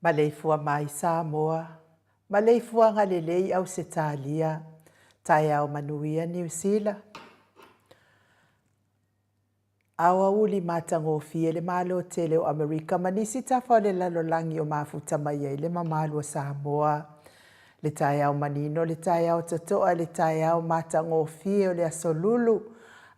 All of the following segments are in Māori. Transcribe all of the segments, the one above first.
Maleifua mai Samoa, Maleifua ngalelei au Setalia, tai au manuia New Zealand. Awa uli matangofie le malo tele o Amerika manisi tafa le lalolangi o mafuta mai le mamalo Samoa. Le tai au manino, le tai au totoa, le tai au matangofie o le asolulu.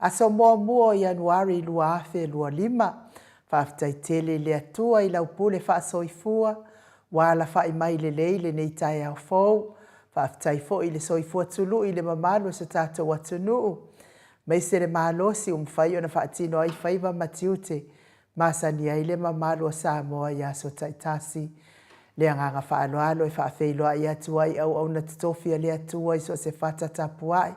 Aso mua Januari luafe lua lima. Faaftai tele le atua i laupule fa soifua. Wala fa mai le leile nei tai au fou. Faaftai fo i le soifua tulu i le mamalo sa tato watunuu. Mai se le malosi umfai o na whaatino ai whaiva matiute. Masani ai le mamalo o Samoa ia so taitasi. Le anganga whaaloalo e whaafeiloa i atuai au na titofia le atuai so se whata tapuai.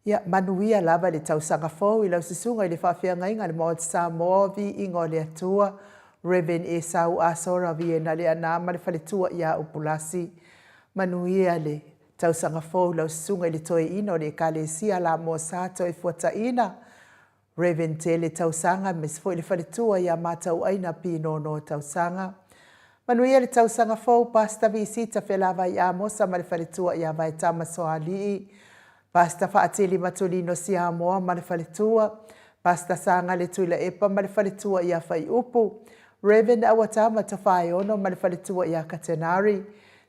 Ia manuia lava le tausanga fau i lau sisunga i le whaafeanga inga le maot Samoa vi ingo le atua. Reven e sau asora vi e na le anama le whaletua ia upulasi. Manuia le tausanga fau lau sisunga i le toe ino le kalesia la mo sato e fuata ina. Reven te le tausanga mesfo i le whaletua ia matau aina pino no tausanga. Manuia le tausanga fau pasta visita felava i amosa ma le whaletua ia vai tama soalii. Pasta whaatili matulino si Samoa ma le whaletua. Pasta sanga le tuila epa ma le whaletua ia whai upu. Reven awatama tawhai ono ma le whaletua ia katenari.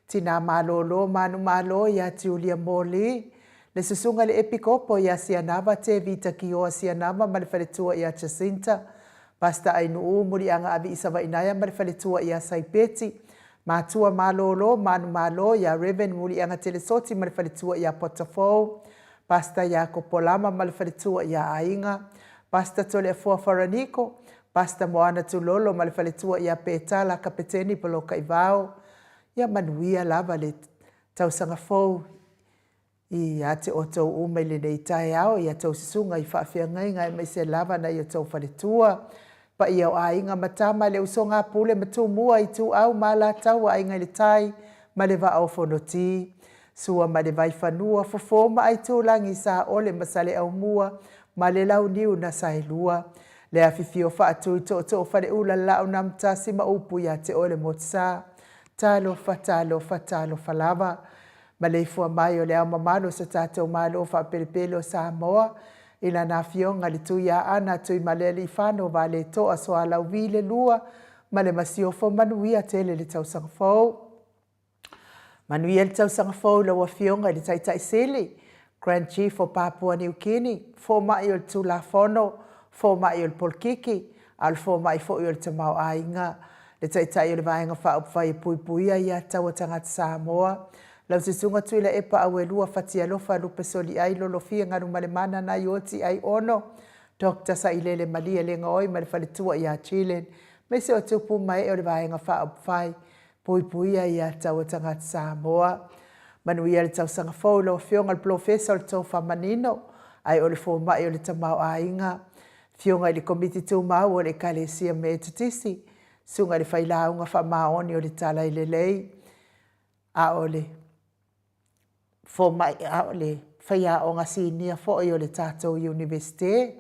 Tina malolo manu malo ia Julia Moli. Le susunga le epikopo ia sianava te vita kioa sianava ma le whaletua ia Jacinta. Pasta ainu muri anga avi isawa inaya ma le whaletua ia Saipeti. Matua malolo manu malo ia Reven muri anga telesoti ma le whaletua ia Potafou. Pasta ia Kopolama ma le whaletua ia Ainga. Pasta tole fua Faraniko. Pasta moana tulolo ma le whaletua ia Petala kapeteni poloka ivao. Ia manuia lava le tausanga fau i ate o tau umei le nei tae au i a tau sisunga i whaafia ngainga e meise lava na i o tau whaletua. Pa i au ainga matama le usonga pule matu mua i tu au mala tau ainga le tai ma le va au fonoti. Sua ma le vai fanua fofoma ai tūlangi sa ole masale au mua ma le lau niu na sailua. Le afifio whaatui to whare ula lau na mtasi ma upu ya te ole motsa. Talo fatalo falava. Maleifua mai o le au mamalo sa tātou malo whaperepelo Samoa. Ila na fionga le tuia ana tui maleli whano va le toa soa lau vile lua. Ma le masiofo manuia tele le tau sangafou. Manuia le tau sangafou la wafionga le taitai sili. Grand Chief o Papua New Guinea. Fo mai o le tula fono. Fo mai o le polkiki. Al fo mai fo o le tamau ainga. Le taitai o le vaenga whaupwhai puipuia ia tau tangata Samoa. Lau se sunga tuila epa awe lua fatia lofa lupe soli ai lolofia ngaru malemana na ioti ai ono. Dr. Sailele Malia le ngoi ma le whaletua ia Chile. Me se o tupu mai o le vaenga whaupwhai. Puipuia ia tau tangata Samoa. Manuia le tau sangafou lo fionga le professor le tau whamanino. Ai o le fo mai o le tamau ainga. Fionga le komiti tu mau o le kalesia me tutisi. Sunga le whailaunga whamaoni o le tala i le lei. A o le fo mai a o le whaia o ngasinia fo o le tātou universite.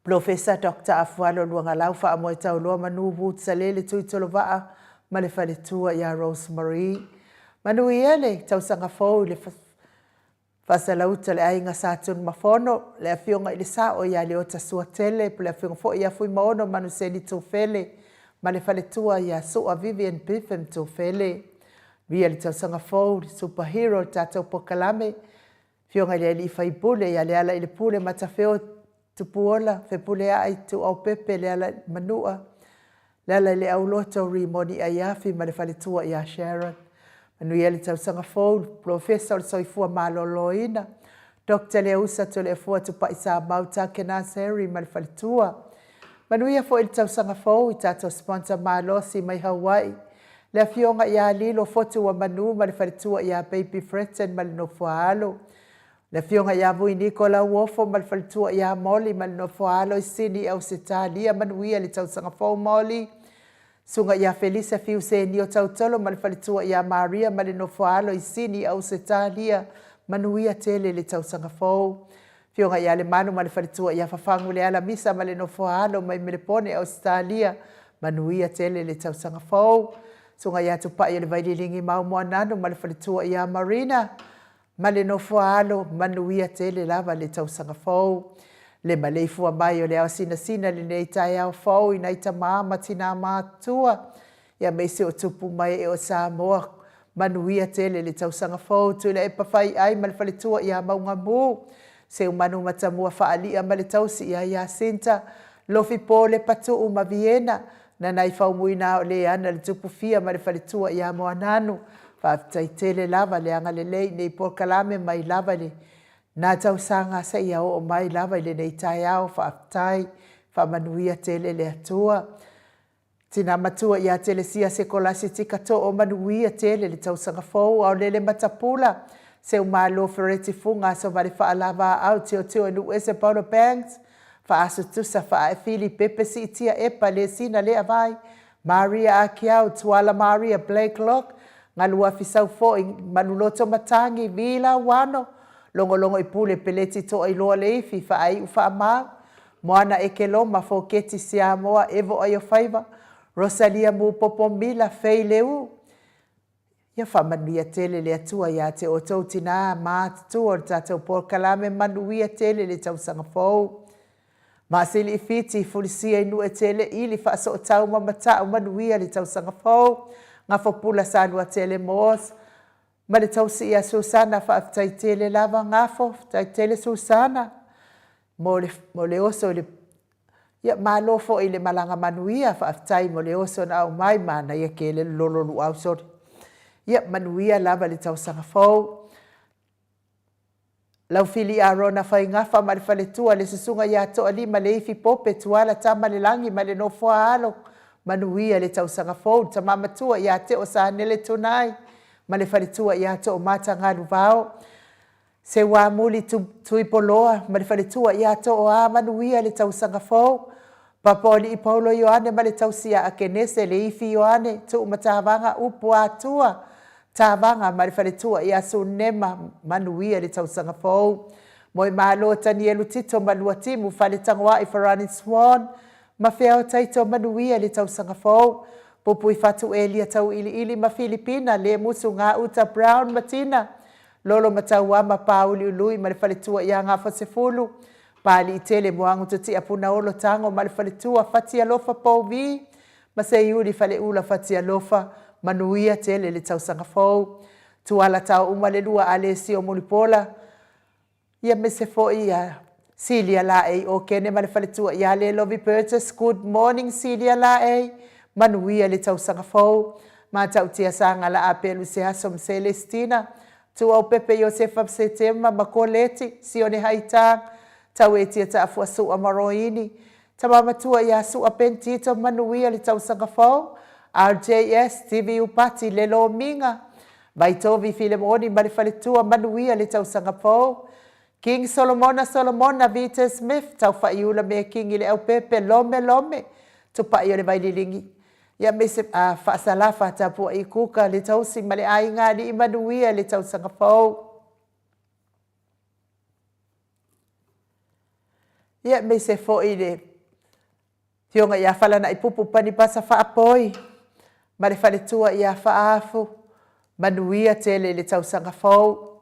Professor Dr. Afualo luanga lau wha amoe tau loa manu wut sa lele tui tolo waa ma le whaletua ia Rosemary. Manu i ele tau sangafou le whasalauta le ainga sātun mafono le afionga i le sao ia le ota suatele po le afionga fo ia fui maono manu seni tō fele ma le whaletua ia soa Vivian Biffem tō fele. Via le tau sangafou le superhero tātou pokalame fionga i le li whaibule ia le ala i le pule matawheo tupuola, whepule ai tu au pepe le ala manua. Le ala le au loto rimoni a iafi ma le whaletua ia Sharon. Manui ele tau sangafou, professor soifua maloloina. Dr. Leusa to le fua tu paisa mauta kena seri ma le whaletua. Manui a fo ele tau sangafou i tato sponsor malosi mai Hawaii. Le fionga ia lilo fotu wa manu ma le whaletua ia Baby Fretten ma le nofualo. Le fionga ia vui Nicola Wofo ma le whaletua ia Molly ma le nofualo i sini au setalia manuia le tau sangafou Molly. Sunga ia Felisa fiu se ni o tautolo ma le whaletua ia Maria ma le nofualo i sini au setalia manuia tele le tau sangafou. Fionga ia le manu ma le whaletua ia whafangu le ala misa ma le nofualo ma i melepone au setalia manuia tele le tau sangafou. Sunga ia tupai ia le vaililingi mau mua nanu ma le whaletua ia Marina. Ma le nofualo manuia tele lava le tau sangafou. Le Maleifua mai o le au sina le nei tai au fau i nei ta maa tina mātua. Ia meise o tupu mai e o Samoa manuia tele le tau sangafou. Tui le e pawhai ai ma le whaletua ia maunga mū. Se umanu matamua whaalia ma le tausi ia Sinta. Lofi po le patu uma Viena. Na nai whaumuina o le ana le tupu fia ma le whaletua ia moananu. Whaafitai tele lava le anga le lei nei porkalame mai lava le. Nā tau sanga sa ia o mai lava le nei tai au whaafitai. Whamanuia tele le atua. Tina matua ia tele sia se kolasi tika to o manuia tele le tau sangafou au lele matapula. Se umalo fereti funga so vale whaalava au teo enu ese Paulo Banks. Whaasu tusa wha e fili pepe si itia epa le sina le avai. Maria Akiau, tuala Maria Blake Lock. Ngalua fisau fo i manuloto matangi vila wano. Longo i pule peleti to ai loa leifi wha ai ufa ama. Moana e ke loma fo keti Samoa evo ai o faiva. Rosalia mu popo mila fei leu. Ia whamanuia tele le atua ia te o tau tina mātua o tātou porkalame manuia tele le tau sangafou. Masili i fiti fulisia inu e tele ili whaaso o tau mamata o manuia le tau sangafou. Nga fopula sanua tele moos. Ma le tau si ia Susana whaafitai tele lava ngafo. Tai tele Susana. Mo le oso le. Ia malofo i le malanga manuia whaafitai mo le oso na au mai mana ia ke le lololu au sori. Ia manuia lava le tau sangafou. Lau fili a rona whai ngafa ma le whaletua le susunga ia toa lima le ifi pope tuala tama le langi ma le nofua alo. Manuia le tau sangafou ta mamatua ia te o sa nele tunai. Ma le whaletua ia to o mata ngāru vao. Se wā muli tuipoloa ma le whaletua ia to o a manuia le tau sangafou. Papoli I Paulo Ioane ma le tausia a kenese le ifi Ioane tu matavanga upu atua. Tavanga ma le faletua I asu nema manuia le tausanga fau. Moi malo tani elu tito malua timu fale tangwa I Farani Swan. Ma feo taito manuia le tausanga fau. Pupu I fatu elia tau ili ma Filipina le musu ngā uta Brown Matina. Lolo mataua ma pauli ului ma le faletua ia ngā fasefulu. Pali I tele moangu tuti apuna olo tango ma le faletua fatia lofa pauvi. Ma se iuli fale ula fatia lofa manuia tele le tausanga fau. Tuala tau uma le lua ale si o mulipola. Ia me se fo ia Celia la e o kene ma le faletua ia le Lovey Burgess. Good morning Celia la e. Manuia le tausanga fau. Ma tau tia sanga la apelu se hasom Celestina. Tu au Pepe Josefa Setema Makoleti, Sione Haitang, tau e tia ta afua su amaroini. Tamama tua ia su apentito manuia li tau sangafau. RJS, TV Upati, Lelo Minga. Baitovi Filemoni, Malifalitua, manuia li tau sangafau. King Solomona, Vita Smith, tau faiula me King ile au Pepe, lome. Tupa iole vaililingi. Ia me se faasalafa tapua I kuka le tausi male ainga li imanuia le tau sangafau. Ia me se fo I le tionga ia falana I pupu pani pasa faapoi. Mare faletua ia faafu. Manuia tele le tau sangafau.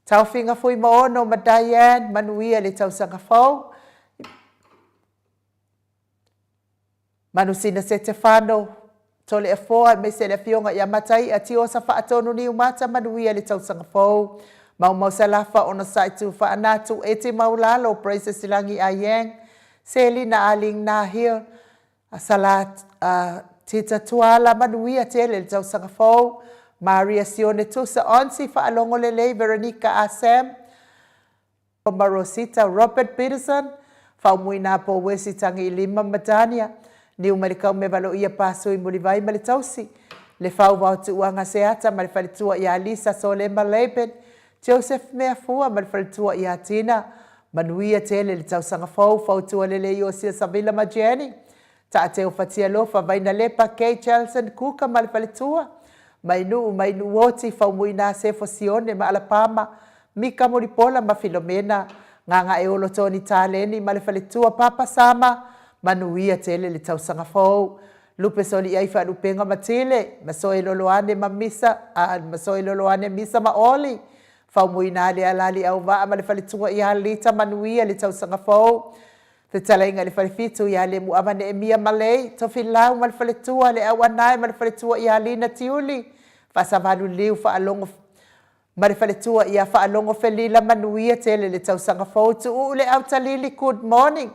Tau finga fui maono ma Diane manuia le tau sangafau. Manusina Stefano tole foa me se le fionga ia matai ati o sa faatonu ni umata manuia le tau sangafau. Mau salafa ona saitu fa anatu ete maulalo praise silangi ayeng. Seli na aling na here salat tita tuala manuia tele le tau sangafau. Maria Sione Tusa onsi fa alongo lele Veronica Asem. Marosita Robert Peterson fa umuina po wesi tangi lima matania. Ni umarikau me valo ia paso I mulivai ma le tausi. Le fau wau tu uanga seata ma le falitua ia Lisa Sole Maleben. Joseph Maleifua ma le falitua ia Tina. Manuia tele le tausanga fau tua lele I Osia Savila ma Jenny. Ta ateo fatia lofa vaina lepa Kay Charleston Kuka ma le falitua. Mainu woti fau muina sefo Sione ma Alapama. Mika Moripola ma Filomena. Nganga e olo toni taleni ma le falitua Papa Sama. Manuia tele le tau sangafau. Lupe soli iaifa lupenga matile. Masoi loloane ma misa. Masoi loloane misa ma oli. Fau muina le alali au vaa ma le falitua ia lita manuia le tau sangafau. Te talainga le falifitu ia le muamane emia malei. Tofi lau ma le falitua le awanai ma le falitua ia lina tiuli. Fasavalu liu fa alongo. Ma le falitua ia fa alongo felila manuia tele le tau sangafau. Tu ule au talili good morning.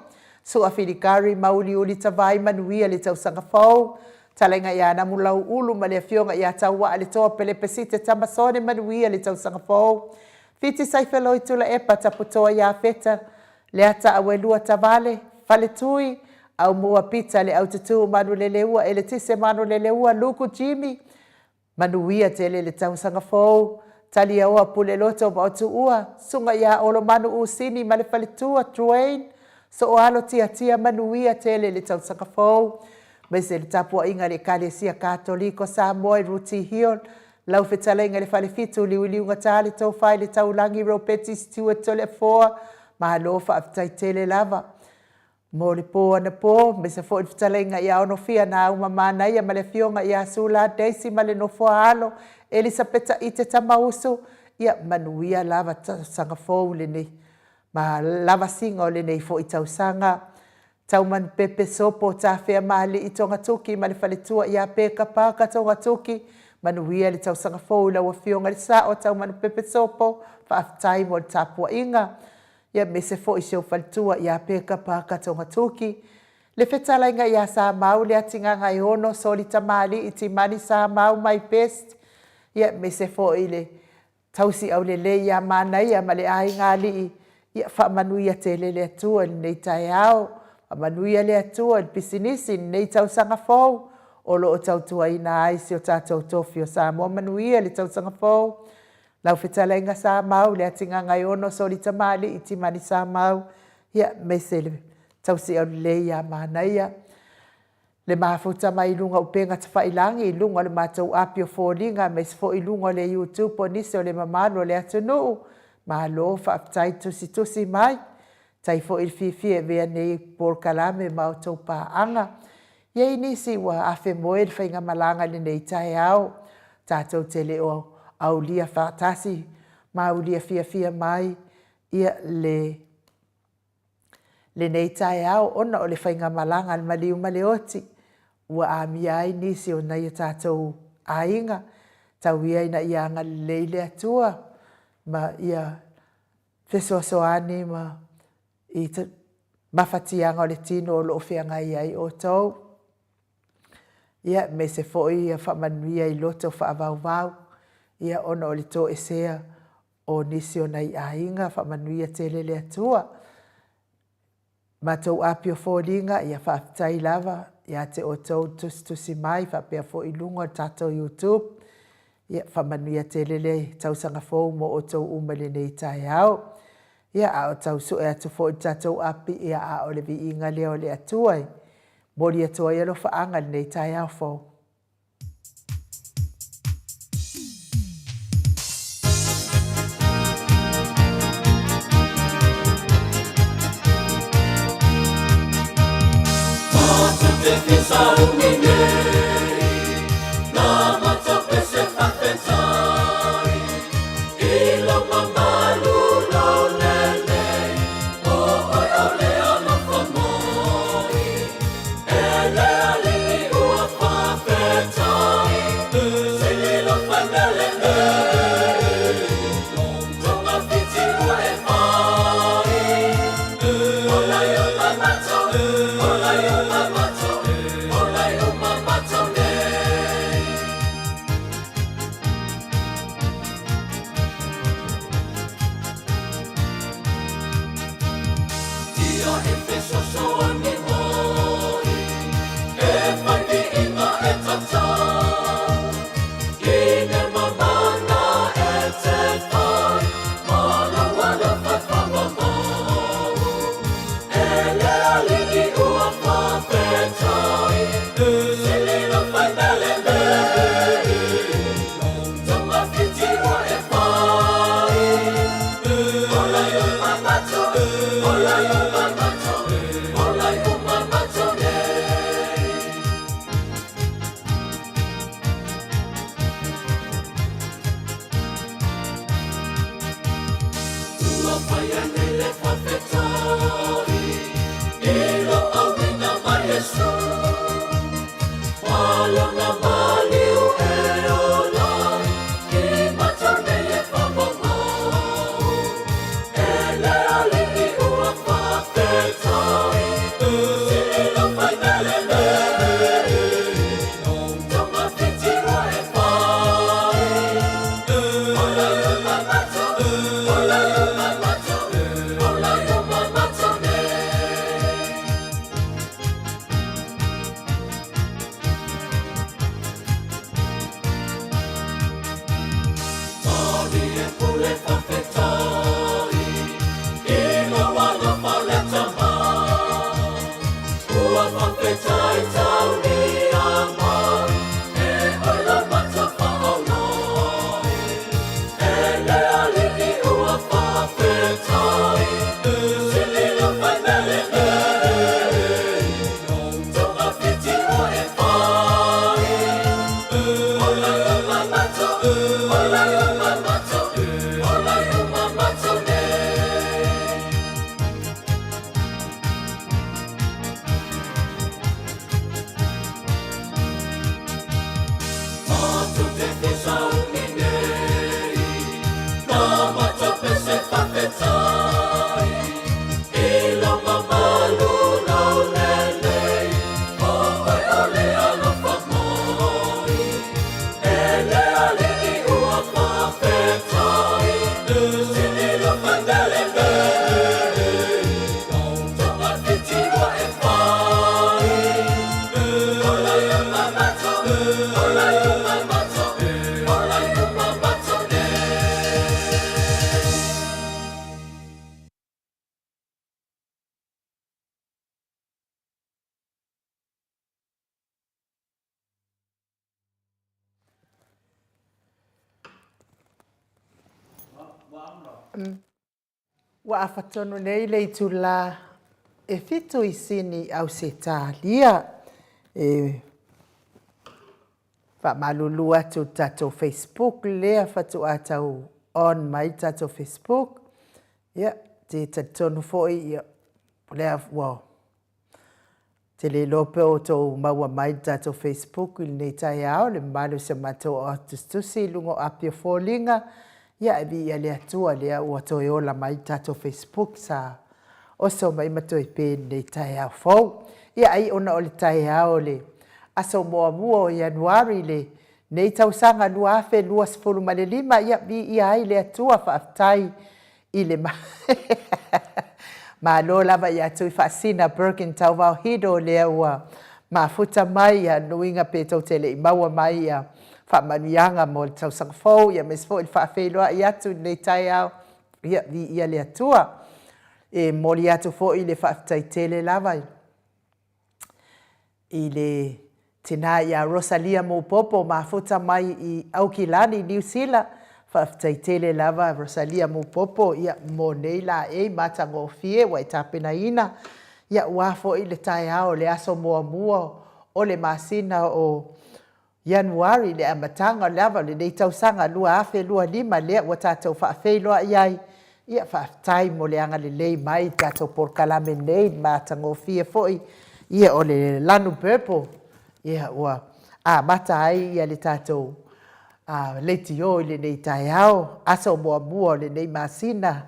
Su afilikari mauli uli tawai manuia le tau sangafau. Talenga ia na mulau ulu ma le fionga ia taua ale toa pele pesite tamasone manuia le tau sangafau. Fiti saifelo itula epa taputoa ia feta. Le ata awelua tavale, fale tui, au mua pita le au tutu manu leleua, ele tise manu leleua, luku Jimmy. Manuia tele le tau sangafau. Tali aua pule loto ba otu ua. Sunga ia olo manu usini ma le fale tua, Dwayne. So o alo tia manuia tele le tau sangafau. Mese le tapua inga le kalesia katoliko Samoa Ruti Hill. Lau fetala inga le falefitu liuliunga tali tau fai le tau langi ropeti Stewart tole foa. Mahalofa aftai tele lava. Mo le po ana po. Mese fo i fetala inga ia ono fia na au mamana ia male fionga ia sula Daisy male no foa halo. Elisabeta ite tamausu. Ia manuia lava sangafau le ne. Ma lava singa o le nei fo I tausanga. Tau man pepe sopo ta fea mali I tonga tuki ma le faletua ia peka paka tonga tuki. Manuia le tausanga fau la wafionga le sa o tau man pepe sopo. Fa aftai mo le tapua inga. Ia mese fo I seo faletua ia peka paka tonga tuki. Le fetala inga ia sa mau le atinga ngai ono soli tamali iti mani sa mau my best. Ia mese fo I le tausi au le le ia mana ia ma le ai ngali Ia fa manuia tele le atua nei tai au. Manuia le atua le pisinisi nei tau sangafau. Olo o tau tua ina aisi o tātou tofi o Samoa manuia le tau sangafau. Lau fetala inga sa mau le atinga ngai ono soli tamali iti mani sa mau. Ia mese le tausi au le ia manaia. Le mafuta mai lunga upenga te whailangi, lunga le mātou api o fōringa, me se fo i lunga le YouTube o nise o le mamalo le atunu, ma lo whaaptai tusi mai, tai fo i whiwhi e vea nei por kalame ma o tau pāanga. Iei nisi wa awhi moe le whainga malanga le nei tai au, tātou te le o au lia whaatasi, ma au lia whiwhi mai, ia le nei tai au, ona o le whainga malanga le maliu maleoti, ua ami ai nisi o nei tātou ainga, tau ia ina ia anga leile atua, ma ia whesoasoani ma i mawhatianga o le tino o lo whianga ai o tau. Ia me se foi ia whamanuia i loto whaavau, ia ona o le tō esea o nisi o nei ainga, whamanuia te lele atua. Matou api o fōringa, ia whaafitai lava, ia te o tau tusi mai, whapea fo i lunga tātou YouTube, ia whamanuia te lele tausanga fōu mo o tau umale nei tai au. Ia a o tau so e atu fo i tātou api, ia a o le vi inga leo le atuai. Mori atua ia lo whaanga nei tai au fōu. Wa afatonu nei le tula e fitu isini au se talia fa malulu atu tato Facebook le fatu atau on mai tato Facebook te tatonu foi le wa te le lope o to maua mai tato Facebook le tai au le malu se mato o tustusi lungo apia folinga vi le atua le o to yo la mai tato Facebook sa o so mai mato e pe le tai au fo ai ona o le tai au le aso mo mo Januari le nei tau sanga lua fe lua sfulu male lima vi ai le atua fa tai ile ma ma lo lava ia tu fascina Birkin tau va hido le wa ma futa mai nuinga pe to tele maua mai fa manuanga mo tau sang fo mes fo il fa fe lo ia tu le tai au vi le atua mo li atu fo ile fa tai tele lava ile tina ia Rosalia mo popo ma futa mai I Aukilani New Zealand fa tai tele lava Rosalia mo popo mo neila matango fie wa tapena ina wa fo ile tai au le aso mo o le masina o Januari le amatanga lava le tau sanga lua afe lua lima le wa tatou fa fe lo ai fa tai mo le anga le mai tatou por kalame nei matango fie foi o le lanu pepo wa mata ai le tatou le tio le nei tai au aso mo le nei masina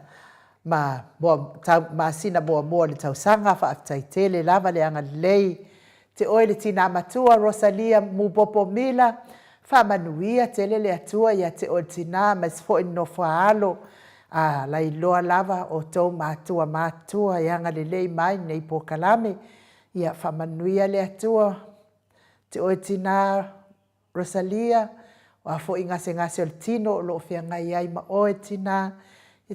masina mo le tau sanga fa tai tele lava le anga lei te oile tina matua Rosalia mupopo mila fa manuia tele le atua te o tina mas fo no faalo la iloa lava o to matua yanga le lei mai nei po kalame fa manuia le atua te o tina Rosalia wa fo inga se ngase o tino lo fia ngai ai ma o tina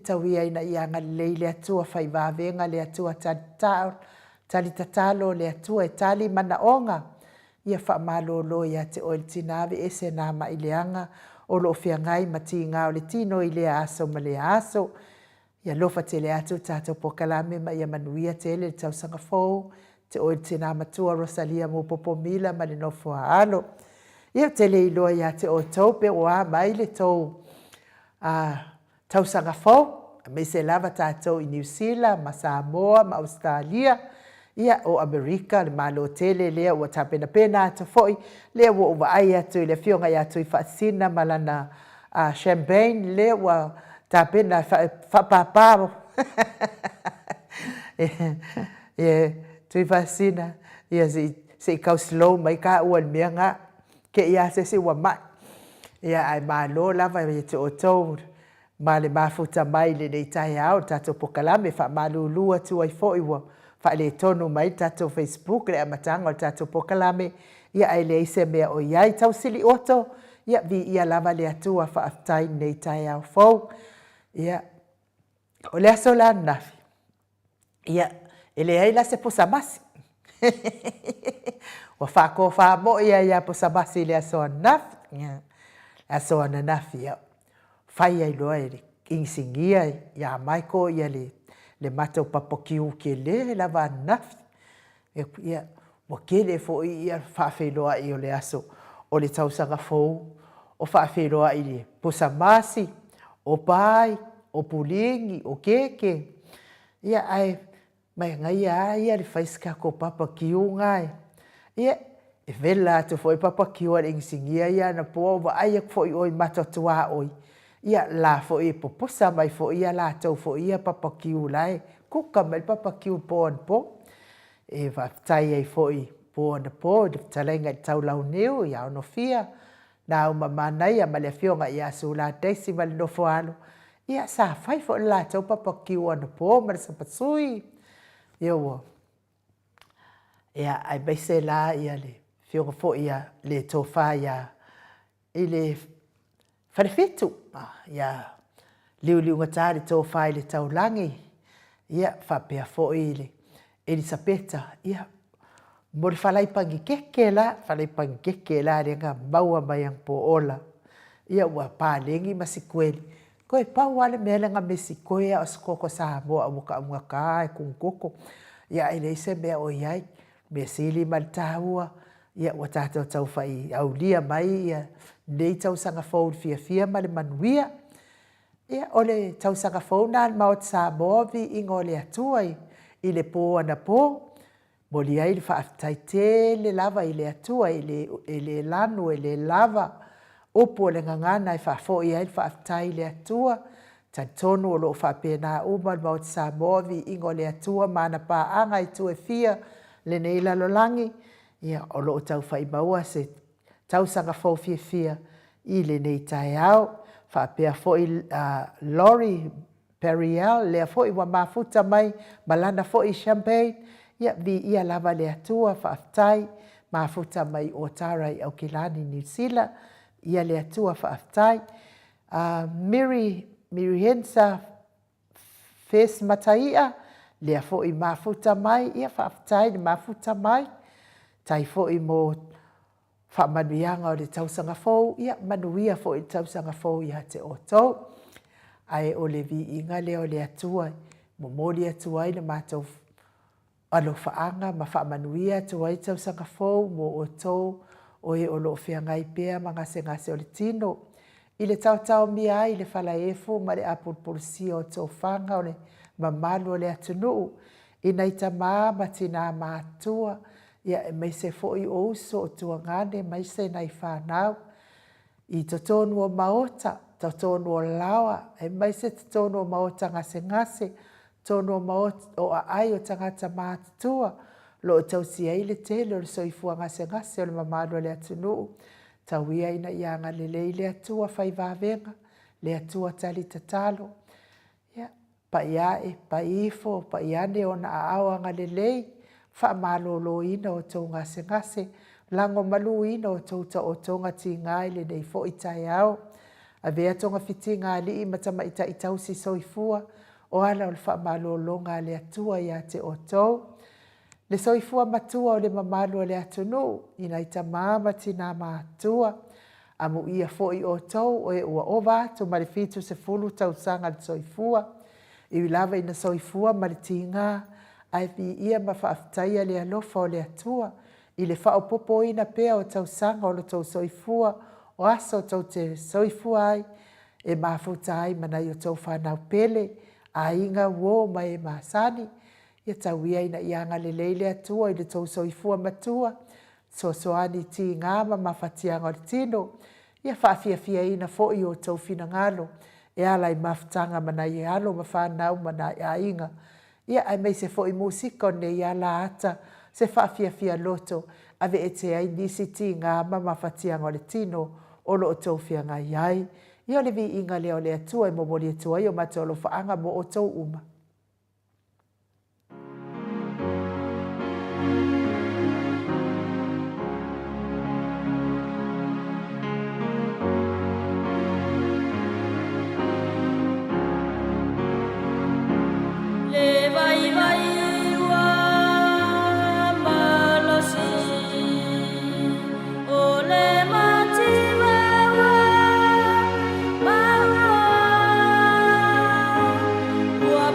tawia ina yanga lei le atua fa iwa venga le atua tali tatalo le atua tali manaonga fa malolo te o tinave ese na ma ileanga o lo fia ngai mati nga o le tino ile aso ma le aso lofa tele atu tato po kalame ma manuia tele tau sanga fo te o tina matua Rosalia mo popomila ma le nofo alo tele ilo te o tope o mai le tau tau sanga fo me se lava tato I New Zealand ma Samoa ma Australia o Amerika le malo tele le o tapena pena to foi le o vai atu le fionga ia tu fascina malana champagne le o tapena fa papa tu fascina se kau slow mai ka o mianga ke ia se wa ma ai malo lava te o to ma le mafuta mai le nei tai au tato pokalame fa malulu atu ai foi wa fa le tonu mai tato Facebook le amatanga o tato pokalame ai le ise mea o iai tau sili oto vi lava le atua fa aftai nei tai au fo o le aso la nafi ele ai la se posamasi wa fa ko fa mo ia posamasi le aso nafi aso na nafi fai ai loa insingia mai ko le mata o papakiu ke le lava nafi wa kele fo whawheloa o le aso o le tausanga fo o whawheloa le posamasi o pai o pulingi o keke ai mai ngai le whaiska ko papakiu ngai e vela atu fo papakiu le insingia na po wa ai fo oi mata tua oi la fo poposa mai fo la tau fo papakiu lai kuka mai papakiu po va tai ai fo po talenga tau lau neu no fia na uma manai ma le fionga su la decimal no fo alo sa fai fo la tau papakiu po ma sa pasui ai bai se la le fionga fo le tofa ile farefetu liu ngatari to fai le taulangi fa pe fo ile Elisabeta mo le falai pangikeke la renga maua mai ang po ola wa palengi masikweli Koe pau ale mele nga mesi koe a skoko Samoa muka ka e kungkoko. Ia ele se mea o iai, me sili maltaua, ia wa tātou tau whai au lia mai, ia nei tau sanga fau fia ma le manuia. Ia ole tau sanga fau nā mao te Samoa vi ingo le atuai, i le pō ana pō, mo li ai le whaafitai tele lava i le atua, i le lanu, i le lava, upo le ngangana i whaafo i ai le whaafitai i le atua, tan tonu o loo whaapena uma le mao te Samoa vi ingo le atua, mana pā anga i tue fia, le nei lalolangi, ia o loo tau whai maua se tau sanga fau fia i le nei tai au, whaapea fo i Lori Periel, lea fo i wa mafuta mai, malana fo i champagne, ia vi ia lava le atua whaafitai, mafuta mai o Tarai au Kilani New Zealand, ia le atua whaafitai. Miri Hensa Fes Mataia, lea fo i mafuta mai, ia whaafitai le mafuta mai, tai fo i mo whaamanuianga o le tausanga fau, ia manuia fo i tausanga fau ia te otou. Ai o le vi inga leo le atua, mo mori atua i le mātou alo whaanga, ma whaamanuia atua i tausanga fau, mo otou, o e o loo whiangai pēa, ma ngase o le tino. I le tau mia ai le whala efu, ma le apulpulsi o tō whanga o le mamalu o le atunuu. I nei ta ma tina mātua, ia e mai se fo i ouso o tua ngane, mai se nei whanau. I to tonu o maota, to tonu o lawa, e mai se to tonu o maota ngase, tonu o maota o ai o tangata mātua, lo o tau si ai le tele o le soifua ngase o le mamalu o le atunuu. Tau ia ina ianga le leile atua whai wawenga, le atua tali tatalo. Pa iae, pa ifo, pa iane o na aawanga le lei, wha malolo ina o tau ngase, lango malu ina o tauta o tonga ti ngai le nei fo itai au. A vea tonga fiti ngā li i matama ita i tausi soifua, o ala o le wha malolo ngā le atua ia te o tau. Le soifua matua o le mamalu o le atunu, ina ita mama tina matua, amu ia fo i o tau o e ua ova atu ma le fitu se fulu tau sanga le soifua. I lava ina soifua ma le tinga, ai vi ia ma whaaftaia le alofa o le atua, i le whao popo ina pea o tau sanga o le tau soifua, o aso tau te soifua ai, e mafuta ai manai o tau whanau pele, a inga wo ma e masani, ia tau ia ina ianga le leile atua i le tau soifua matua, soani ti ngama ma whatianga o le tino, ia whaafia ina fo i o tau fina ngalo, e ala i mafutanga mana i alo ma whanau mana i a inga. Ia ai mei se fo i musika ne i ala ata se whaafia loto ave e te ai nisi ti ngā mama whatianga o le tino o lo o tau fia ngā iai. Ia le vi inga leo le atua i momori atua i o matolo whaanga mo o tau uma. Wa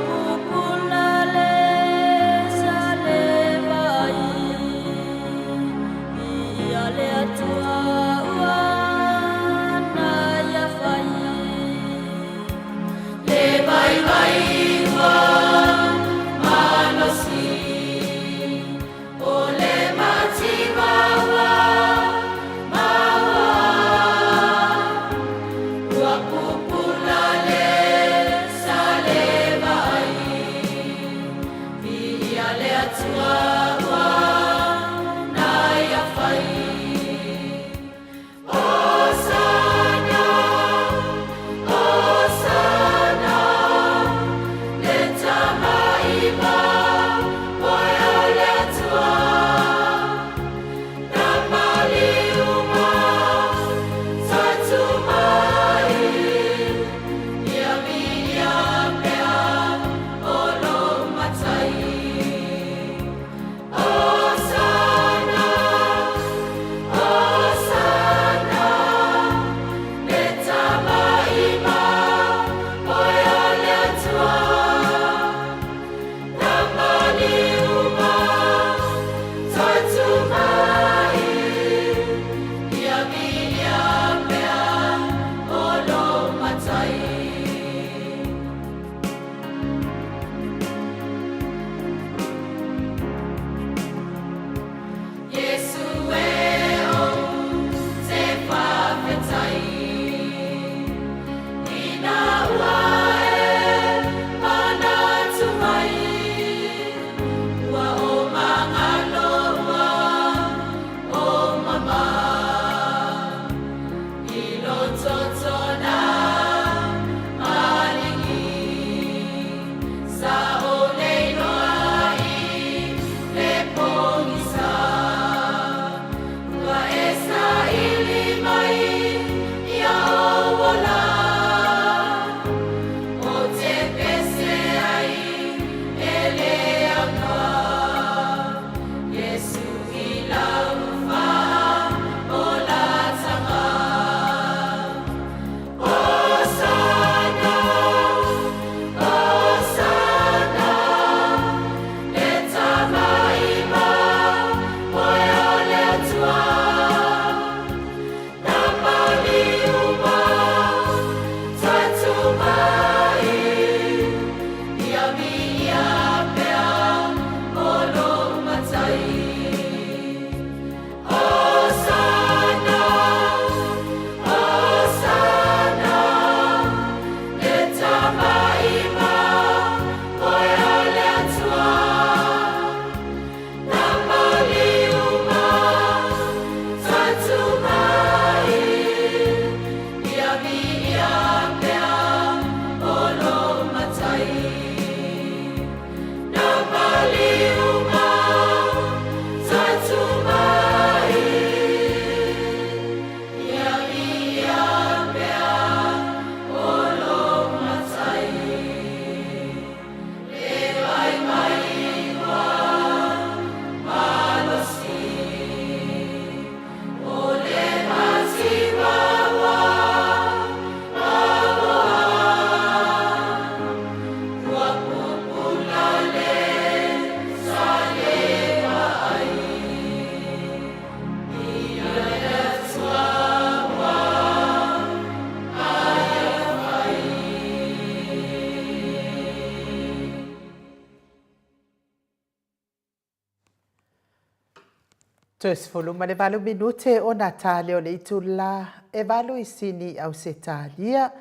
Toes fulu ma le valu minute o na tale o le itula e valu isini au se talia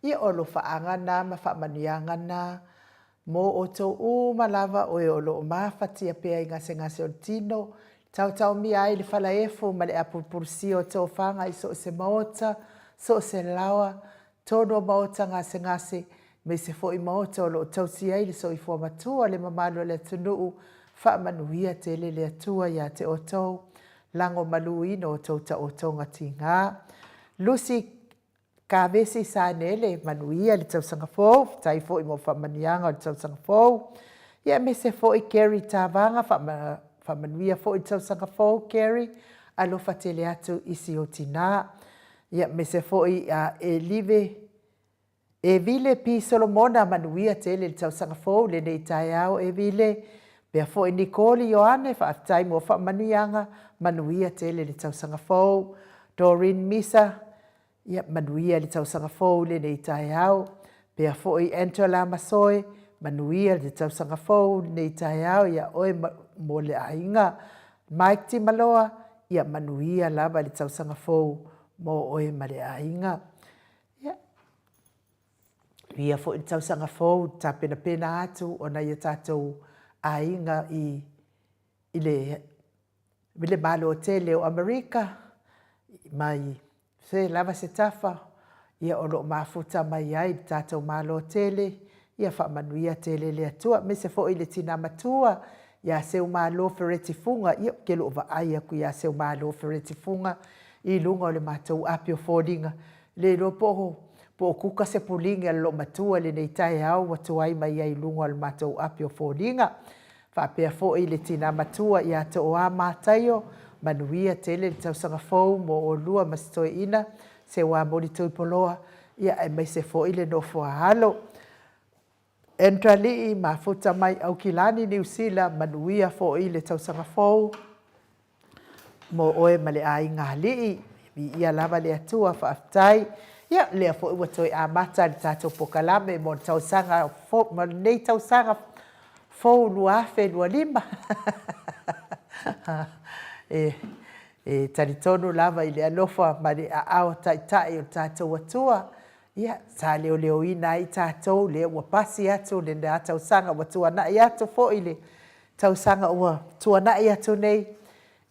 I olo faangana ma faamanuiagana mo o tou malava o e olo o mafatia pea I ngase o le tino tau mia ai le falaefo ma le apupulusi o tofaga I so o se maota so o se lawa tono maota ngase me se foʻi maota o loo tausi ai le soifua matua le mamalu le atunuu faamanuia tele le atua iā te outou lago maluina o tou taʻotoga tigā lusi kavesi sa nele manuia le tausaga fou tai foʻi mo faamaniaga o le tausaga fou ia me se foʻi Kerry tavaga faamanuia foʻi le tausaga fou Kerry alofa tele atu isi o tinā ia me se foʻi e vile pi Solomona manuia tele le tausaga fou lenei taeao e vile pea foʻi Nikoli Ioane faafetai mo faamanuiaga manuia tele le tausaga fou Doreen Misa ia manuia le tausaga fou lenei taeao pea foʻi Angela Masoe manuia le tausaga fou lenei taeao ia oe mo le aiga Mike Timaloa ia manuia lava le tausaga fou mo oe ma le aiga ia foʻi le tausaga fou tapenapena atu ona ia tatou aiga I le malo tele o Amerika mai se lava se tafa ia o loo mafuta mai ai le tatou malo tele ia faamanuia tele le atua me se foʻi le tina matua ia seu malo feretifuga ia ke loo vaai aku ia seu malo feretifuga I luga o le matou api o foliga le lo po o kuka se puliga le loo matua lenei taeao atu ai mai ai luga o le matou api o foliga faapea foʻi le tina matua iā toʻoā mataio manuia tele le tausaga fou mo o lua ma se toeina se ua moli tuipoloa ia e mai se foʻi le nofo alo Endralii mafuta mai Aukilani Niusila manuia foʻi le tausaga fou mo oe ma le aiga alii ia lava le atua faafetai ia lea foʻi ua toe amata le tatou pokalame mo le tausaga mo lenei tausaga fou luafe lualima e talitonu lava I le alofa ma le aao taʻitaʻi o le tatou atua ia sa leoleoina ai tatou lea ua pasi atu le na tausaga ua tuanaʻi atu foʻi le tausaga ua tuanaʻi atu nei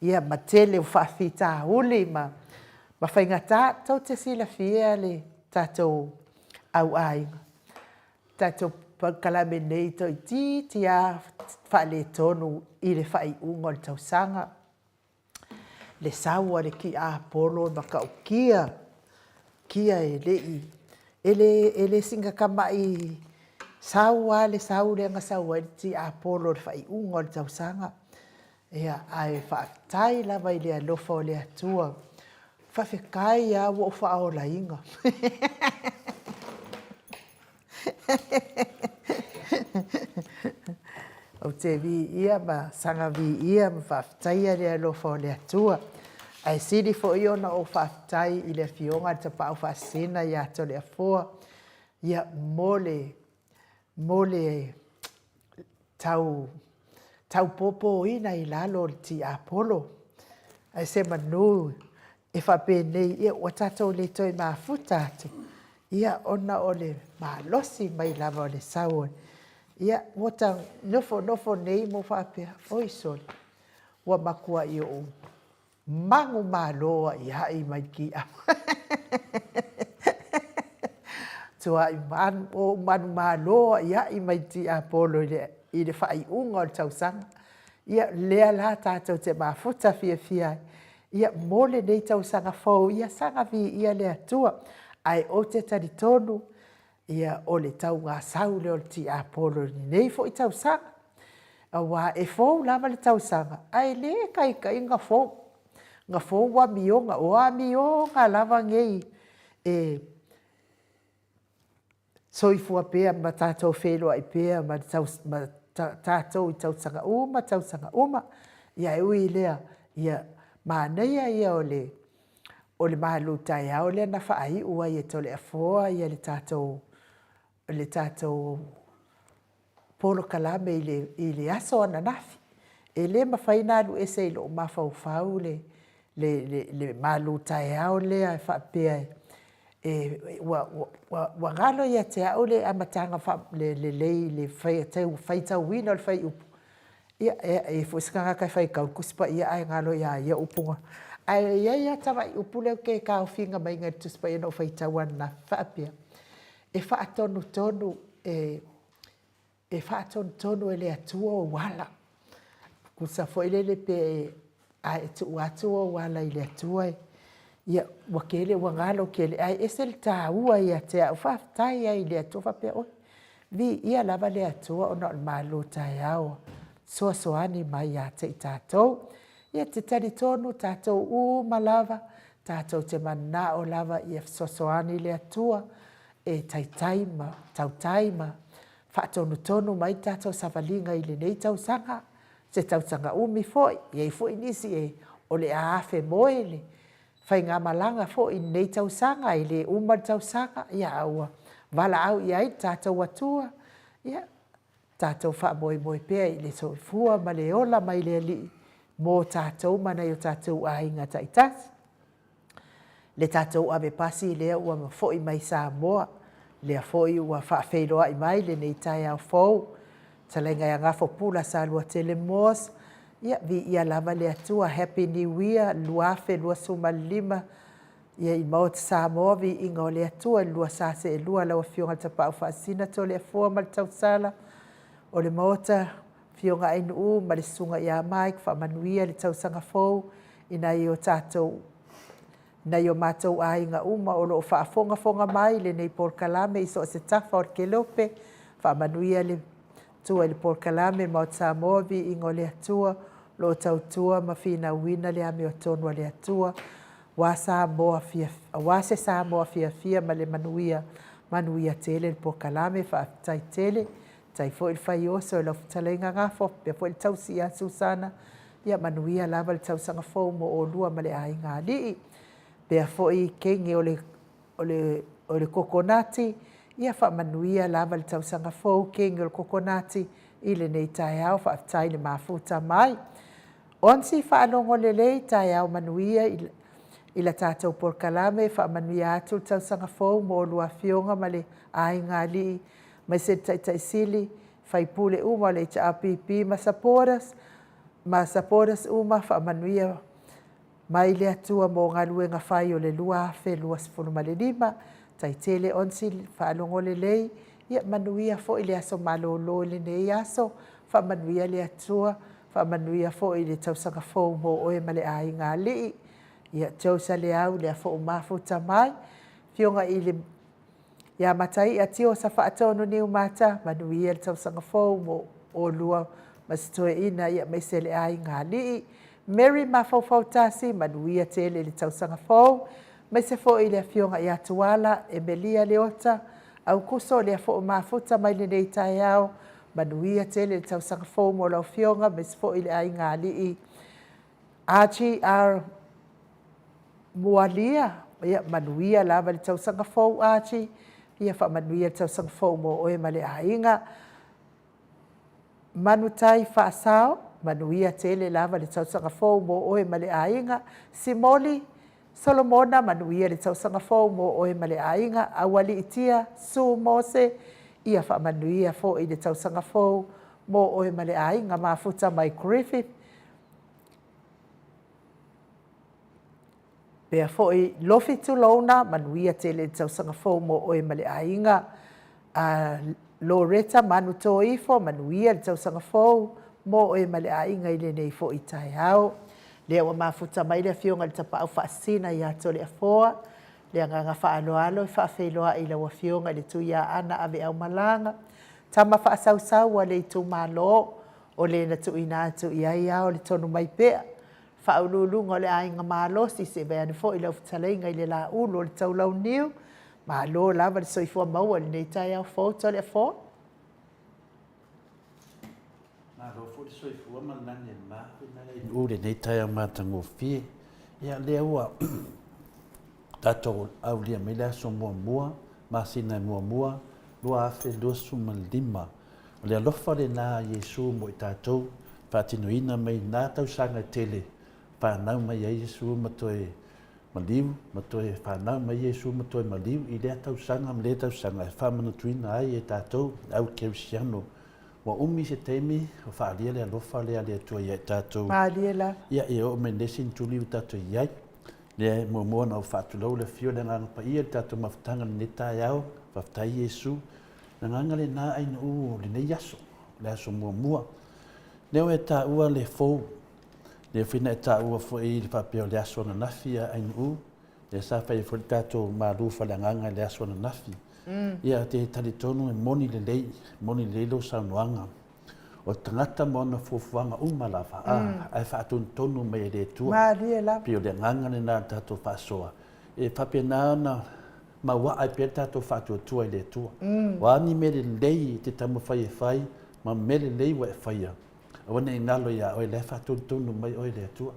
ia ma tele ua faafitauli ma faigatā tau te silafia le tatou auaiga tatou kalame nei toititia faaletonu I le faaiʻuga o le tausaga le saua le kiʻapolo ma kaukia kia e leʻi e le sigakamaʻi saua le sau le agasau ai le tiapolo le faaiʻuga o le tausaga ia ae faafetai lava I le alofa o le atua faafekai ia ua o faaolaiga o te viia ma saga viia ma faafetaia le alofa o le atua ae sili foʻi ona o faafetai I le afioga le tapaʻu faasina iā tole afoa ia mo le taupopoina I lalo o le tiapolo ae se manu e faapenei ia ua tatou le toe mafuta atu ia ona o le malosi mai lava o le sau ia ua nofo nei mo faapea oisole ua makuaʻi o magu malo aʻi haʻi mai kiʻama tuaʻi o manu malo aʻi haʻi mai tiapolo I le faaiʻuga o le tausaga ia lea la tatou te mafuta fiafia ia mo lenei tausaga fou ia saga viia le atua ae o te talitonu ia o le taugasau le o le tiapolo lenei foʻi tausaga auā e fou lava le tausaga ae lē kaikaʻi gafou ua amioga o amioga lava gei e soifua pea ma tatou feloaʻi pea ma tatou I tausaga uma ia e ui lea ia manaia ia o le malu taeao lea na faaiʻu ai e tole afoa ia le tatou polo kalame I le aso ananafi e le mawhaina alu e se lo mawhauwhau le malu tae au lea e whapea wa ngalo ia te au le amatanga le whaitau wina le whai upu. Ia e fweskanga kai whai kau kuspa ia ai ngalo ia upunga. Ai ia tawa i upu leo ke kau whinga mai ngai tuspa ia no whaitau ana whapea. E whaatonu tonu e whaatonu tonu e le atua o wala. Kusa fo ilele pe ai tu atu o wala ile atua ia wakele wangalo kele ai esel ta ua ia te au whaftai ai le atua whapea oi. Vi ia lava le atua o na malo tai au. Soasoani mai ia te i tātou. Ia te tari tonu tātou malava. Tātou te mana o lava ia soasoani le atua. E taitaima, tautaima. Whaatonu tonu mai tātou savalinga i le nei tausanga. Se tausanga umi foi. Ia i foi nisi e o le aafe moele. Whai ngā malanga foi nei tausanga i le umar tausanga. Ia aua. Wala au ia i tātou atua. Ia tātou wha moi pēa i le soifua ma le ola mai le li. Mō tātou mana i o tātou ainga taitasi. Le tātou ave pasi lea ua mawhoi mai Samoa. Lea foi ua whaafeiroa i mai le nei tai au fau. Talenga ia ngafo pula sa lua tele mos. Ia vi ia lava le atua Happy New Year. Luafe lua suma lima. Ia i maut Samoa vi inga o le atua. Lua sase e lua lawa fionga tapau whaasina to le afua ma le tausala. O le mauta fionga ainu ma le sunga ia mai. Whaamanuia le tausanga fau. Ina i o tātou. Na yo mātou ainga uma o lo whaafonga mai le nei Port Kalame i so se tafa o ke lope. Whaamanuia le tua le Port Kalame maut Samoa vi ingo le atua. Lo tautua ma whina wina le ame o tonua le atua. Wase Samoa fia ma le manuia tele le Port Kalame whaatai tele. Tai fo il fai oso e lo talenga ngafo. Pea fo il tausi a Susana. Ia manuia lava le tausanga fau mo o lua ma le ainga alii. Pea foi kenge o le kokonati. Ia whaamanuia lava le tausanga fau kenge o le kokonati. I le nei tai au whaatai le mafuta mai. Onsi whaanongo le lei tai au manuia i la tātou Port Kalame. Whaamanuia atu le tausanga fau mo o lua fionga ma le ainga li. Mai se tai sili. Whaipule uma le HRPP ma saporas. Ma saporas uma whaamanuia mai le atua mo ngā luenga whai o le lua afe, lua sifunu ma le lima, tai tele onsi whaalongo le lei, ia manuia fo i le aso malolo le nei aso, wha manuia le atua, wha manuia fo i le tausanga fau mo oe ma le ai ngā lii, ia tausa le au le a fo mafuta mai, fionga i le ia matai a tio sa whaatono ni umata, manuia le tausanga fau mo o lua, masitoe ina ia meise le ai ngā lii, Mary mafau tasi manuia tele le tausanga fau. Mai se fo i le fionga i atuala e melia leota. Au kuso le fo mafuta mai le nei tai au. Manuia tele le tausanga fau mo lau fionga. Mai se fo i le ai ngā lii. Archie R. Mualia. Ia manuia lava le tausanga fau Archie. Ia wha manuia le tausanga fau mo oe ma le ainga. Manutai wha asao. Manuia tele lava le tausanga fau mo oe ma le ainga. Simoli Solomona manuia le tausanga fau mo oe ma le ainga. Awali itia Su Mose. Ia wha manuia fo i le tausanga fau mo oe ma le ainga. Mafuta mai Griffith. Pea fo i Lofi Tulona manuia tele le tausanga fau mo oe ma le ainga. Loretta Manu Toifo manuia le tausanga fau mo e male ainga i le nei fo i tai au. Lea wa mafuta mai le fionga le tapa au whaasina i ato le afoa. Lea nganga whaaloalo i whaafeiloa i la wa fionga le tu ia ana ave au malanga. Tama whaasau wa le tu malo o le na tu ina atu i ai au le tonu mai pea. Whaululunga le ainga malo si se beane fo i la uftalenga i le la ulo le tau lau niu. Malo lava le soifua maua le nei tai au fo to le afoa. Ule nei tai au mātango fie. Ia lea ua tātou au lia me lea so mua, māsina mua, lua afe lua suma lima. O lea lofa le nā Yesu mo i tātou, whaatinoina mai nā tausanga tele, whanau mai Iesu ma toe maliu, ma toe whanau mai Iesu ma toe maliu, I lea tausanga, ma lea tausanga, e whamanatuina ai e tātou, au Kerisiano, wa umi se teimi, o whaalia lea lofa lea tua ia e tātou. Maalia la. Ia e o me nesin tuli u tātou iai, lea mua na o whaatulau le fio le nganga pa ia tātou mawhatanga ne tai au, whaftai Iesu, na nganga le nā aina u le nei aso, le aso mua. Leo e tā ua le fou, le whina e tā ua fo i le papeo le aso na nafi a aina u, le sa whai fo le tātou marufa le nganga le aso na nafi. Ia te tali tonu e moni le lei, moni le lo sa nuanga. O tangata mo na fufuanga umalawa, ai whaatun tonu mai le tua. Maalia la. Pio le nganga le nā tātou whaasoa. E pape nā na maua ai pia tātou whaatua tua i le tua. Wani me le lei te tamu whai e whai, ma me le lei wa e whaia. Awana i ngalo ia oi le whaatun tonu mai oi le tua.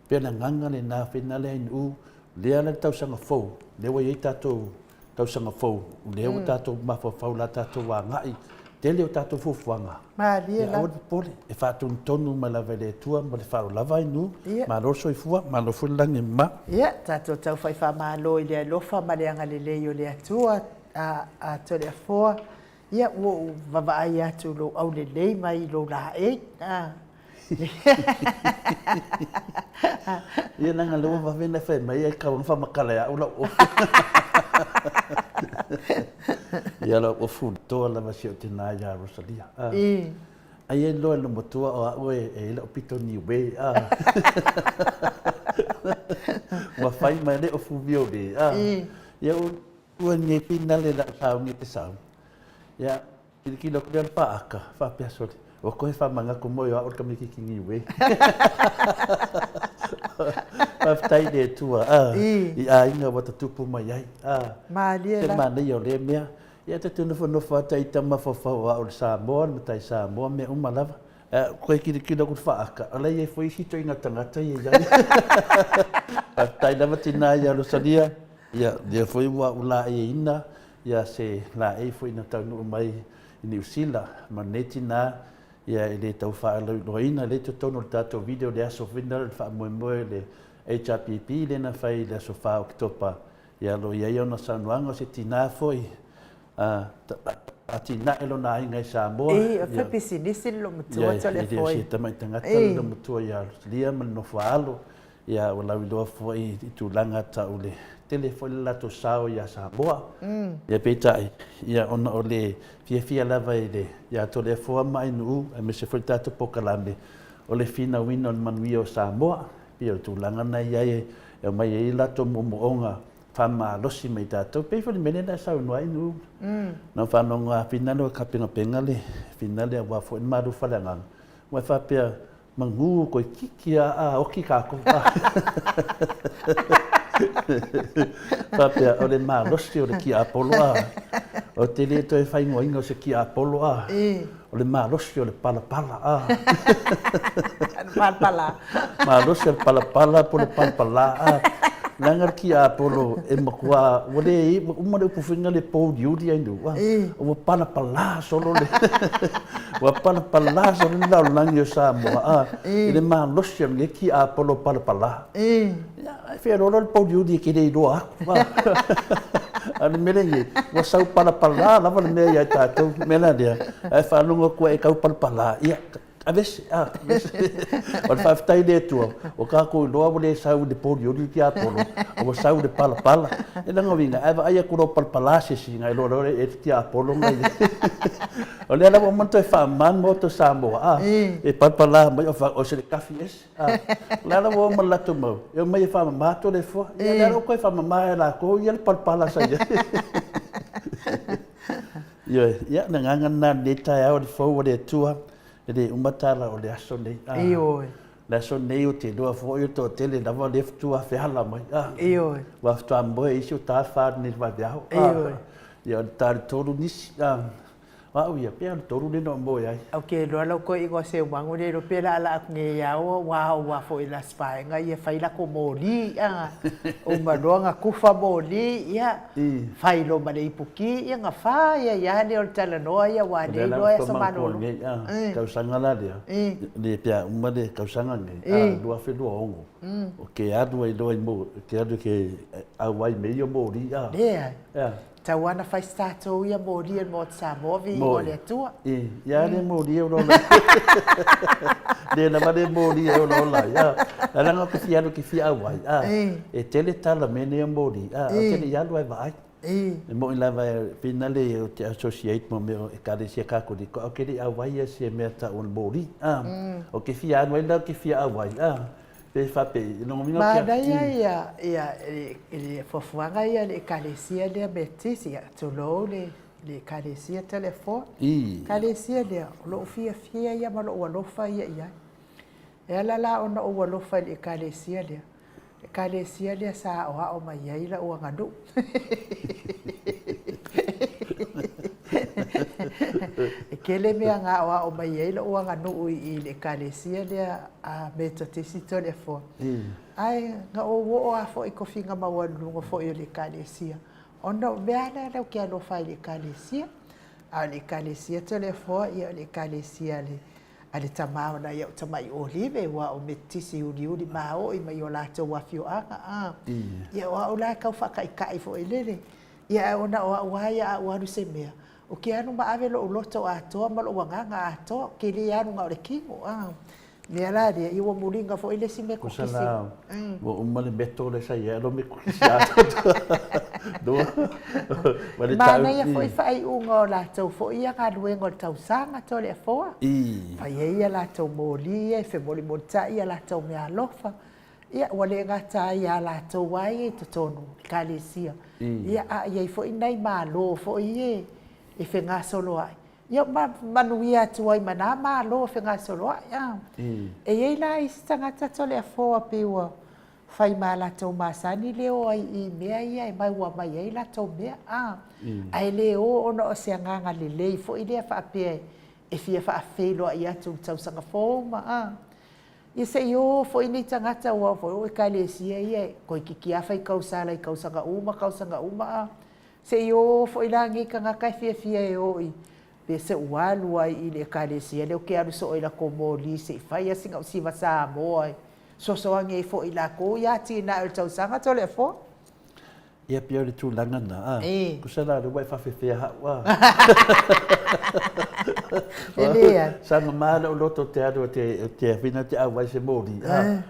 Pia le nganga le nā whina le ainu u, lea le tausanga fau, lewa i tātou tausanga fau, leo tātou mawhawhau la tātou wā ngai, te leo tātou fufuanga. Maalia la. Ia awa pole, e whaatun tonu ma lawa le tua, ma le whaaro lawa inu, ma roso i fua, ma lo fulangi ma. Ia, tātou tau whai wha mālo I lea lofa, ma lea ngale leo lea tua, a tole a foa. Ia, ua vavaai atu lo au le lei mai lo la e. Ia nanga lewa wawena whai mai, e kawan whamakale a ula o. Ia la o fu toa lava si o te nā ia Rosalia. Ai e loa no motua o a oe e la o pito ni ue. Wa whai mai le o fu vio le. Ia ua nge pina le la sao ni te sao. Ia ki lo krea paaka, whapea sori. O koe whamanga ko moi o a orka miki ki ni ue. Whaftai le tua. I a inga wata tupu mai ai. Maalia la. Te mana o le mea. Ia te tunu whanowha tai tama whawhau a o le Samoa, ma tai Samoa, mea umalawa. Koe kira ku whaaka. Alei e fwoi hito inga tangata i e iai. Tai lava tina i a Rosalia. Ia fwoi wa ula e ina. Ia se la e fwoi na taunu mai i New Zealand. Ma neti nā. Ia e le tau whaaaloina, le te tono le tātou video le aso whina, le whaamoemoe le HRPP, le na whai le aso wha o kitopa. Ia lo ia iona sanuanga se tina foi. A tina elo na inga i Samoa. O whapisi nisi lo mutua tole foi. Ia tamai tangata lo mutua ia lia man no whaalo. Ia o lau iloa foi i tūlanga tau le tele foi le lato sao ia Samoa. Ia peitai. Ia ona o le fia lava i le. Ia to le fua mai nuu. E me se foi tato pokalame. O le fina wina o manui o Samoa. Pia o tūlanga na ia e mai e lato momoonga. Whama losi mai tātou. Pei whani mene na sau noai nuu. Nā whanonga whina no kapinga pengale. Whina le a wafo en maru whalangang. Mai whapea mangu koe kiki a oki kako. Whapea o le mā losi o le ki Apollo a. O te le toi whaingo ingo se ki Apollo a. O le mā losi o le palapala a. Palapala. Mā losi o le palapala po le palapala a. Langar ki Apollo e makua wale e umare upuwhinga le pou diuri aindu. O palapala solo le. O palapala solo le lau langi o Samoa. I le mā losi o le ki Apollo palapala. Whea rolo le pou diuri e kere i roa aku. Ane merengi, wa sau palapala, lava le mea iai tātou, mena rea. Ai whanunga kua e kau palapala. Ia, avese, o le whawhitai le tua, o kako i loa wale sau le pori ori ki Apollo, o sau le palapala. E langa winga, ai wa aia kuro palapala se singa, e loa e ki Apollo ngai. O le alawa manto e whaaman mo to Samoa, e palapala mai o se le kafi esi. Le alawa o malato mau, e mai e whaamamato le fua, e le alawa koe whaamamae la ko, i le palapala sa ia. Ia, na ngangana le tai au le fau o le tua, e le umatala o le aso nei. Le aso nei o te doa fo i to tele lava le tua whihala mai. Wa ftua moe isi o tā whaare ni wadeaho. Ia, o le tāre tolu nisi. Wa ia pe al toru le no mo ai. Okay, lo lo ko ingo se wangu le lo pela ala nge ya wa fo ila spa nga ia fai la ko moli o malonga kufa moli ia fai lo male ipuki ia nga fa ia le o tala no ia wa le lo ia so malo kau sanga la le pia uma de kau sanga nge do fe do ongo o ke adu ai do mo ke adu ke awai meio moli ia Tawana fai stato ia mori e mo Samoa vi o le tua. Ia le mori e o lola. Le na mare mori e o lola. Ia. Ala nga kifia no kifia awai. E tele tala mene e mori. O tele ia luai vai. E mo ila vai pinale o te associate mo me e kare sia kako di. O kere awai e se mea ta on mori. O kifia no ila kifia awai. Pe fa pe no minga kia. Ma ia ele fofuanga ia le kalesia le betisi ia tolo le kalesia telefone. Kalesia le lo fia ia ma lo fa ia. E la ona o lo fa le kalesia le. Kalesia le sa o mai ia la o ngadu. Kele mea ngā o mai eila ua nganu i le kalesia lea me to te si telefone. Ai, ngā o a fo i kofinga maua lunga fo i le kalesia. Ona mea na rau kia no fai le kalesia. A le kalesia telefone ia le kalesia le. A le tamau na iau tamai olive ua o me tisi uri mao i mai o lato wafio anga. Ia o la kau whakaikai fo i lele. Ia ona o aia a uaru se mea. O ke anu maawe lo loto atoa ma lo wanganga atoa ke le anu ngā o le kingo. Mea la rea, iwa muringa fo ile si me kukisi. Kusala, mo umale beto le sa ia, lo me kukisi atoa. Doa. Mana ia fo i whai unga o lātou fo ia ngā luenga o tau sanga to le foa. Whai ia lātou mōli e, fe mōli mōta ia lātou mea alofa. Ia wale ngata ia lātou wai e to tonu, kalesia. Ia a ia fo i nei mālo fo i e. E whenga solo ai. Ia manuia atu ai mana malo whenga solo ai. E ei la i tangata tole a fōa peua whai mā latou māsani leo ai i mea ia e mai ua mai ei latou mea. Ai leo ono o se anganga le lei fo i lea whaapea e fia whaafelo ai atu tausanga fōma. Ia se i o fo i ni tangata ua fo o e kalesia ia ko i kiki awhai kausala i kausanga uma. Se yo foi lá ngi kanga kai fia e oi. Pe se ualu ai i le kalesia le o ke aru so i la komoli se fai asinga o siva Samoa. So ange fo i la ko ia tina o tau sanga to le fo. Ia pia le tu langa na. Kusala le wai fa fia ha wa. Elia. Sanga mala o loto te ado te fina te awai se mori.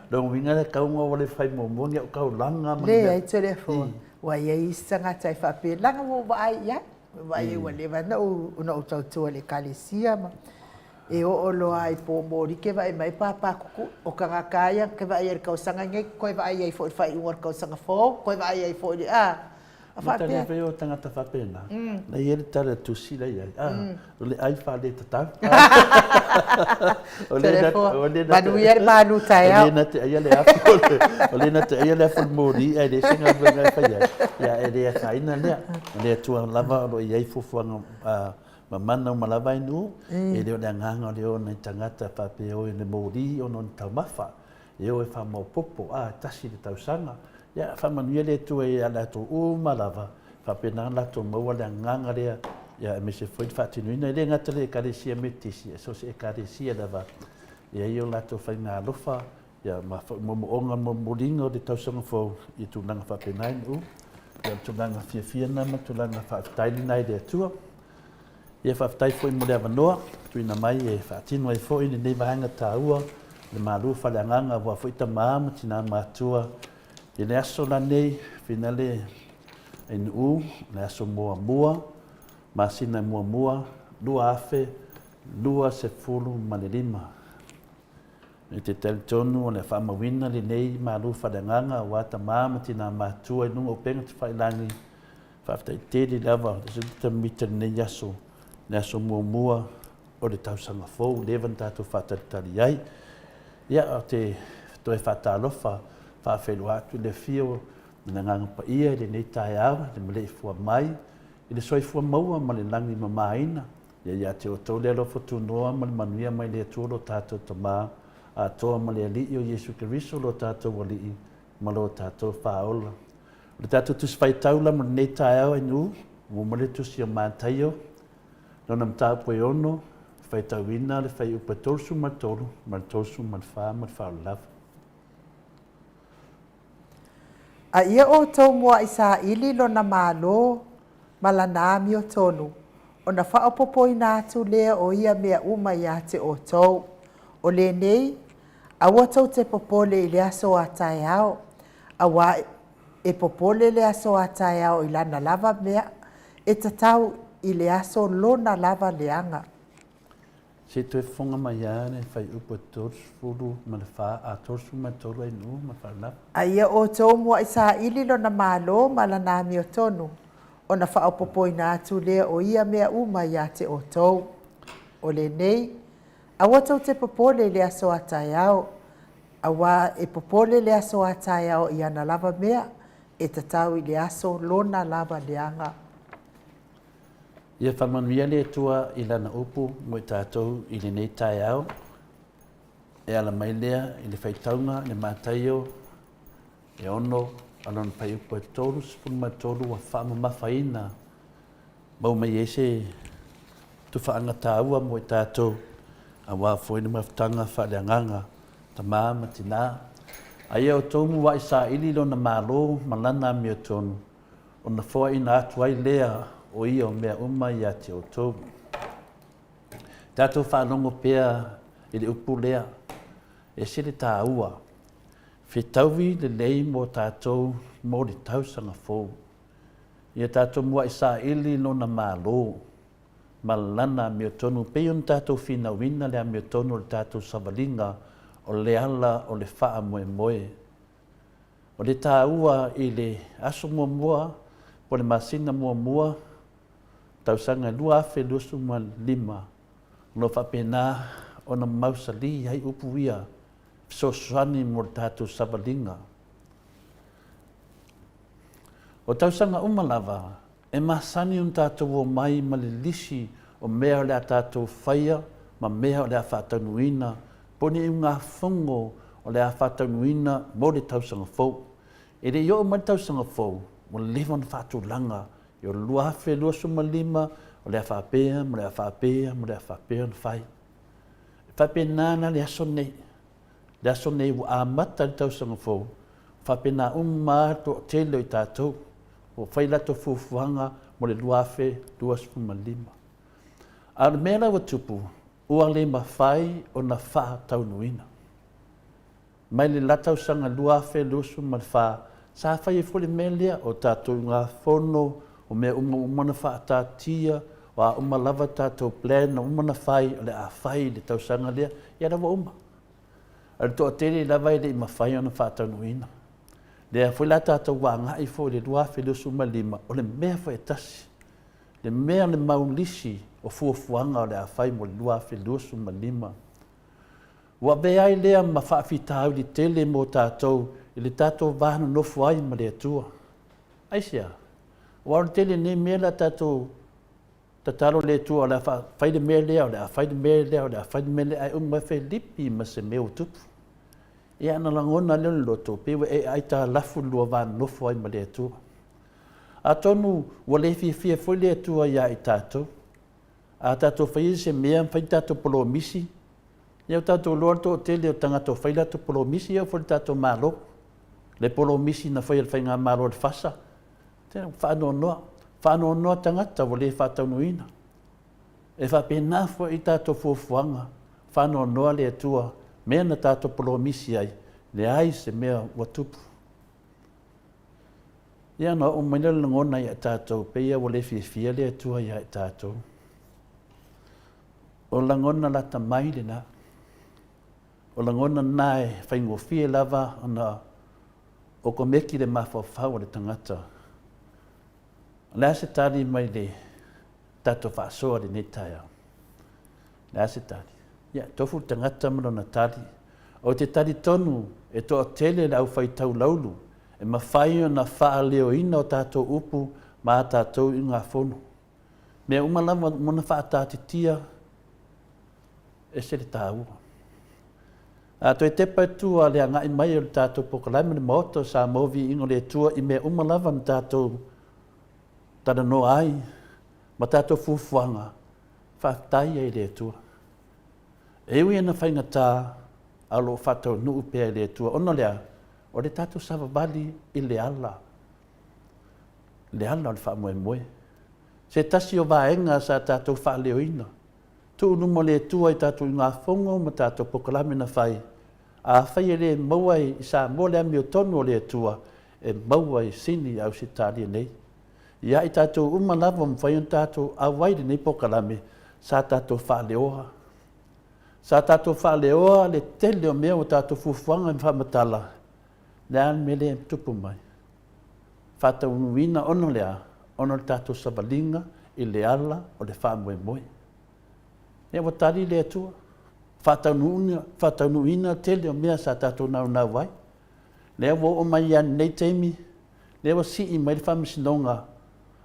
Long winga le kaunga wale fai momoni o kau langa. Le ai telefone. Wa ia i sanga tai whape langa wo vai ia. Vai wa lewa na o tautua le kalesia ma. E o lo ai po mori ke vai mai papa kuku o kanga kaya ke vai ia kau sanga ngai koe vai ai fo fai ua kau sanga fo koe vai ai fo Mata le veo tangata whapena. Na iere tara tu sila iai. O le ai wha le tatau. Manu iere manu tai au. O le na te aia le afu. O le na te aia le afu mori. E le singa venga whai ai. Ia e rea kaina lea. Lea tua lava o iai fufuanga mamana o malawa inu. E leo le nganga o leo na tangata whape o le mori o non tau mawha. E o e wha mau popo. Tasi le tau sanga. Ia whamanuia le tu e ala tu malawa. Whapena ala tu maua le nganga rea. Ia me se foi whatinuina. Ele ngata le karesia metisi. So se e karesia lava. Ia i o la tu whainga alofa. Ia mo onga mo moringa o le tausanga fo i tu nanga whapenain u. Ia tu nanga fia nama tu nanga whaaftaini nai le atua. Ia whaaftai foi mo le avanoa. Tuina mai e whaatinu ai foi ni nei vahanga tā ua. Le malu whale nganga wa foi ta maama tina mātua. I le aso la nei, whina le inu, le aso mua, masina mua, lua afe, lua se fulu malelima. I te teletonu o le whamawina le nei, malu whadanganga, wata māma tina mātua, nunga o penga te whailangi, whaftai teri lava, le sukita mita nei aso, le aso mua, o le tausanga fōu, levan tātou whataritari ai. Ia o te toi whatalofa, whawhelu atu le fio na nganga pa ia le nei tae awa, le Maleifua mai, i le soifua maua ma le langi mamaina, Ia te o tau lea lo whatunoa ma le manuia mai le atua lo tātou tamā, a toa ma le alii o Iesu Keriso lo tātou alii ma lo tātou whaola. Le tātou tusi whaitaula ma nei tae au inu, mo ma le tusi o mātaio, nona mta poe ono, whaitauina le whai upa tolsu ma tolu, ma tolsu ma wha ma whaolawa. A ia o tau mua i sa ili lo na malo, malana mi o tonu. O na whaopopoi nātu lea o ia mea uma ia te o tau. O le nei, a watau te popole i le aso a tae ao. A wa e popole le aso a tae ao i lana lava mea, e tatau i le aso lona lava leanga. Se tu e whonga mai ane, whai upa tōsu furu, ma le wha a tōsu ma tōru ai nu, ma whanau. A ia o tau mua i sa ili lo na malo, malana mi o tonu. O na whaopopoi nātu lea o ia mea uma ia te o tau. O le nei, a watau te popole le aso a tae ao. A wa e popole le aso a tae ao i ana lava mea, e tatau i le aso lona lava leanga. Ia whamanuia le tua i lana upu mo i tātou i le nei tae au. E ala mai lea i le whaitaunga, le mātaio, e ono, alon pai upo e tōru, sipun ma tōru wa whaama mawhaina. Mau mai ese tu whaanga tāua mo i tātou, a wā whoina mawhtanga whaaleanganga, ta māma tina. A ia o tōmu wa i sa ili lo na mālo, malana mi o tōnu, o na whoa ina atu ai lea, o ia o mea uma ia te o tōu. Tātou whanongo pēr i le upu lea, e sere tā ua. Whetauwi le lei mō tātou mō le tausanga fōu. Ia tātou mua i sā ili no na mālo, malana mi o tonu. Peion tātou whinawina lea mi o tonu le tātou savalinga o le ala o le wha moe moe. O le tā ua i le aso mua mua, po le masina mua mua, tausanga lua afe lusu ma lima. No whapena o na mausali hai upu ia. So swani mo tātou savalinga. O tausanga umalava, e masani un tātou o mai ma le lisi o mea le a tātou whaia, ma mea le a whātaunuina, poni i ngā whongo o le a whātaunuina mo le tausanga fau. E re yo ma tausanga fau, mo le lewan whātulanga, i o lua hawhi lua suma lima, o le a whapea, mo le a whapea, mo le a whapea na whai. E whapea nāna le aso nei. Le aso nei wa amata le tausanga fau. Whapea nā to telo i tātou. O whai lato fufuanga, mo le lua hawhi lua suma lima. A le mea wa tupu, ua le ma whai o na wha taunuina. Mai le latausanga lua hawhi lua suma wha, sa whai e fole mea lea o tātou ngā whono, o mea umana wha tātia, o a lava tātou plan, o umana whai, o le a whai le tausanga lea, ia rawa uma. A le toa tere lava i le ima whai o na wha taunuina. Lea fwoi la tātou wā ngai fo le rua whelu suma lima, o le mea whai tasi. Le mea le maulisi o fuafuanga o le a whai mo le rua whelu suma lima. Wa bea ai lea ma whaafitau li tele mo tātou, i le tātou vāna nofu ai ma le atua. Aisia, wa tele ne mea la tātou tataro le atua o le a whai de mea lea, o le a whai de mea lea, o le a whai de mea lea, ai umma whai lipi ma se mea utupu. Ia ana langona leo loto, pewe e ai tā lafu lua vāna nofu ai ma le atua. A tonu, wa le fia foi le atua ia i tātou. A tātou whai se mea, whai tātou polo misi. Ia tātou loa to tele o tangata whai lato polo misi, ia foi tātou mālo. Le polo misi na whai al whai ngā mālo le whasa. Tēnā whaano noa tangata wa le whātaunuina. E whapena fo i tātou fuafuanga, whaano noa le atua, mea na tātou polo misi ai, le ai se mea watupu. Ia no o maina ngona ia tātou, pe ia wa le fia le atua ia tātou. O langona lata mai le na. O langona nae whaingo fia lava ana o ko meki le mawhawhau le tangata. Lea se tari mai le tātou whaasoa le netaia. Lea se tari. Ia, tofu tangata marona tari. O te tari tonu e toa tele le au whaitau laulu. E mawhai o na wha leo ina o tātou upu ma tātou i ngā whono. Mea umalama mona whaatatitia e se le tāua. A toi te paitua le angai mai o le tātou pokalame le maoto sa movi ingo le tua I mea umalava na tātou tana no ai ma tātou fufuanga whaatai ai le tua. Ewi ana whaingata alo whatau nuu pēa le tua. Ono lea, o le tātou savabali I le ala. Le ala o le wha moe moe. Se tasi o vaenga sa tātou wha leo ina. Tu unumo le tua I tātou ngā whongo ma tātou pokalame na whai. A whai e le mauai I sa mo le ami o tonu o le tua e mauai sini au si tālia nei. Ia I tātou umalawa mwhai on tātou a wairi nei pokalame sa tātou wha leoha. Sa tātou wha leoha le tele o mea o tātou fufuanga I whamatala. Le an me le tupu mai. Whata unuina ono lea, ono le tātou sabalinga I le ala o le wha moe moe. Nea watari le atua. Whata unuina tele o mea sa tātou nau wai. Lea wo o mai an nei teimi. Lea wa si I mai le whamisinonga.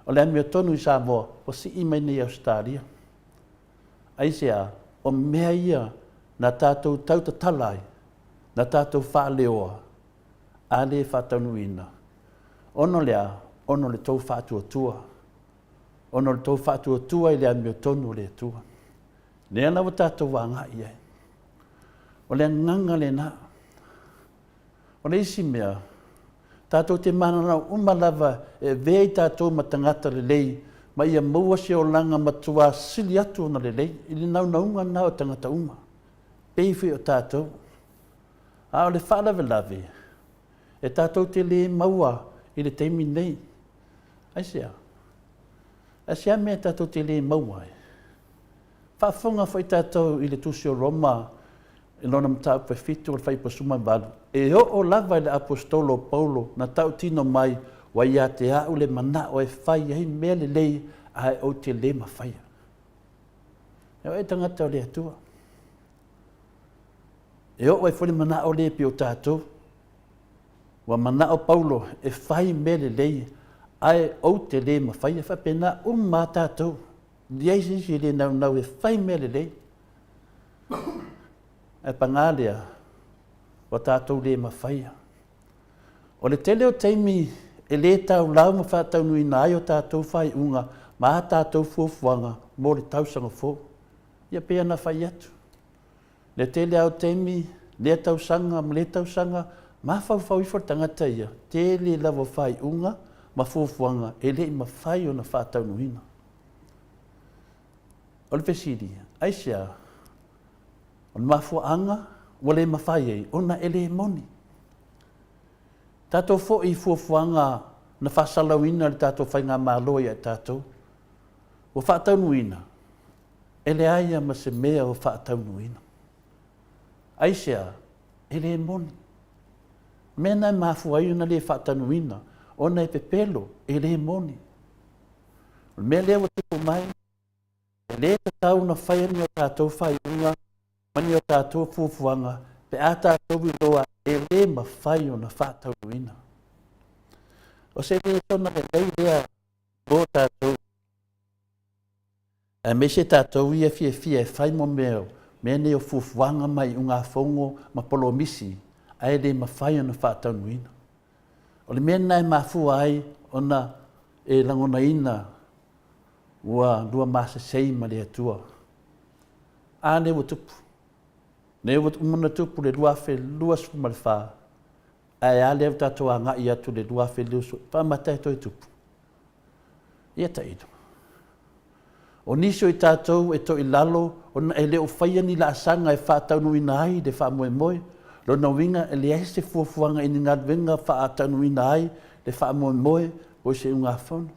O le ami o tonu I Samoa, wa si I mai nei Australia. Aisea, o mea ia na tātou tautatalai, na tātou whaaleoa, a le whatanuina. Ono lea, ono le tau whātua tua. Ono le tau whātua tua I le ami o tonu le tua. Nea lawa tātou wanga ia. O le nganga le na. O le isi mea, tātou te manana umalawa e vei tātou matangata le lei, ma ia maua se o langa matua sili atu na le lei, I le naunaunga na o tangata uma. Peiwhi o tātou. A o le whaalawe lawe, e tātou te le maua I le teimi nei. Aisea. Aisea mea tātou te le maua e. Whaafonga whai tātou I le tusi o Roma, I lona mtau pe fitu o le whaipasuma walu. E o lava I le apostolo Paulo na tau tino mai wa ia te au le mana o e whai hei mea le lei a e o te le ma whaia. E o e tangata o le atua. E o e whole mana o le pi o tātou. Wa mana o Paulo e whai mea le lei a e o te le ma whaia. Whapena ma tātou. Diaisi si le nau e whai mea le lei. E pangalea o tātou le ma whaia. O le tele o teimi e le tau lau ma whātau nui nai o tātou whai unga ma tātou fuafuanga mō le tausanga fō. Ia pēa na whai atu. Le tele au teimi, le tausanga ma le tausanga ma whau ifo tangata ia. Tele lawa whai unga ma fuafuanga e le ma whai o na whātau nuina. O le pesiri, aisea, o mafuanga, wale mawhai ei, ona ele moni. Tātou fo I fuafuanga na whasalauina le tātou whainga māloia e tātou. O whaataunuina, ele aia ma se mea o whaataunuina. Aisea, ele moni. Mena mafuaiuna le whaataunuina, ona e pepelo, ele moni. Mea lewa tupu mai, le tātou na whaiani o tātou whaiunga, mani o tātou fuafuanga, pe a tātou iloa e le ma whai o na whātauina. O se le tona ke lei lea o tātou. E me se tātou ia fie e whai mo meo, me ne o fuafuanga mai unga whongo ma polo misi, a e le ma whai o na whātauina. O le mena e mafua ai, ona e langona ina, ua lua masa sei ma le atua. A ne wa tupu. Ne wa umana tupu le lua fe lua su ma le wha. A le tātou a ngai atu le lua fe lua su. Pa matai toi tupu. Ia ta idu. O nisio I tātou e to I lalo, o na e leo whaia ni la asanga e whaatau nui nai de wha moe moe. Lo na winga e le ese fuafuanga I ni ngā winga whaatau nui nai de wha moe moe, o se unga whanu.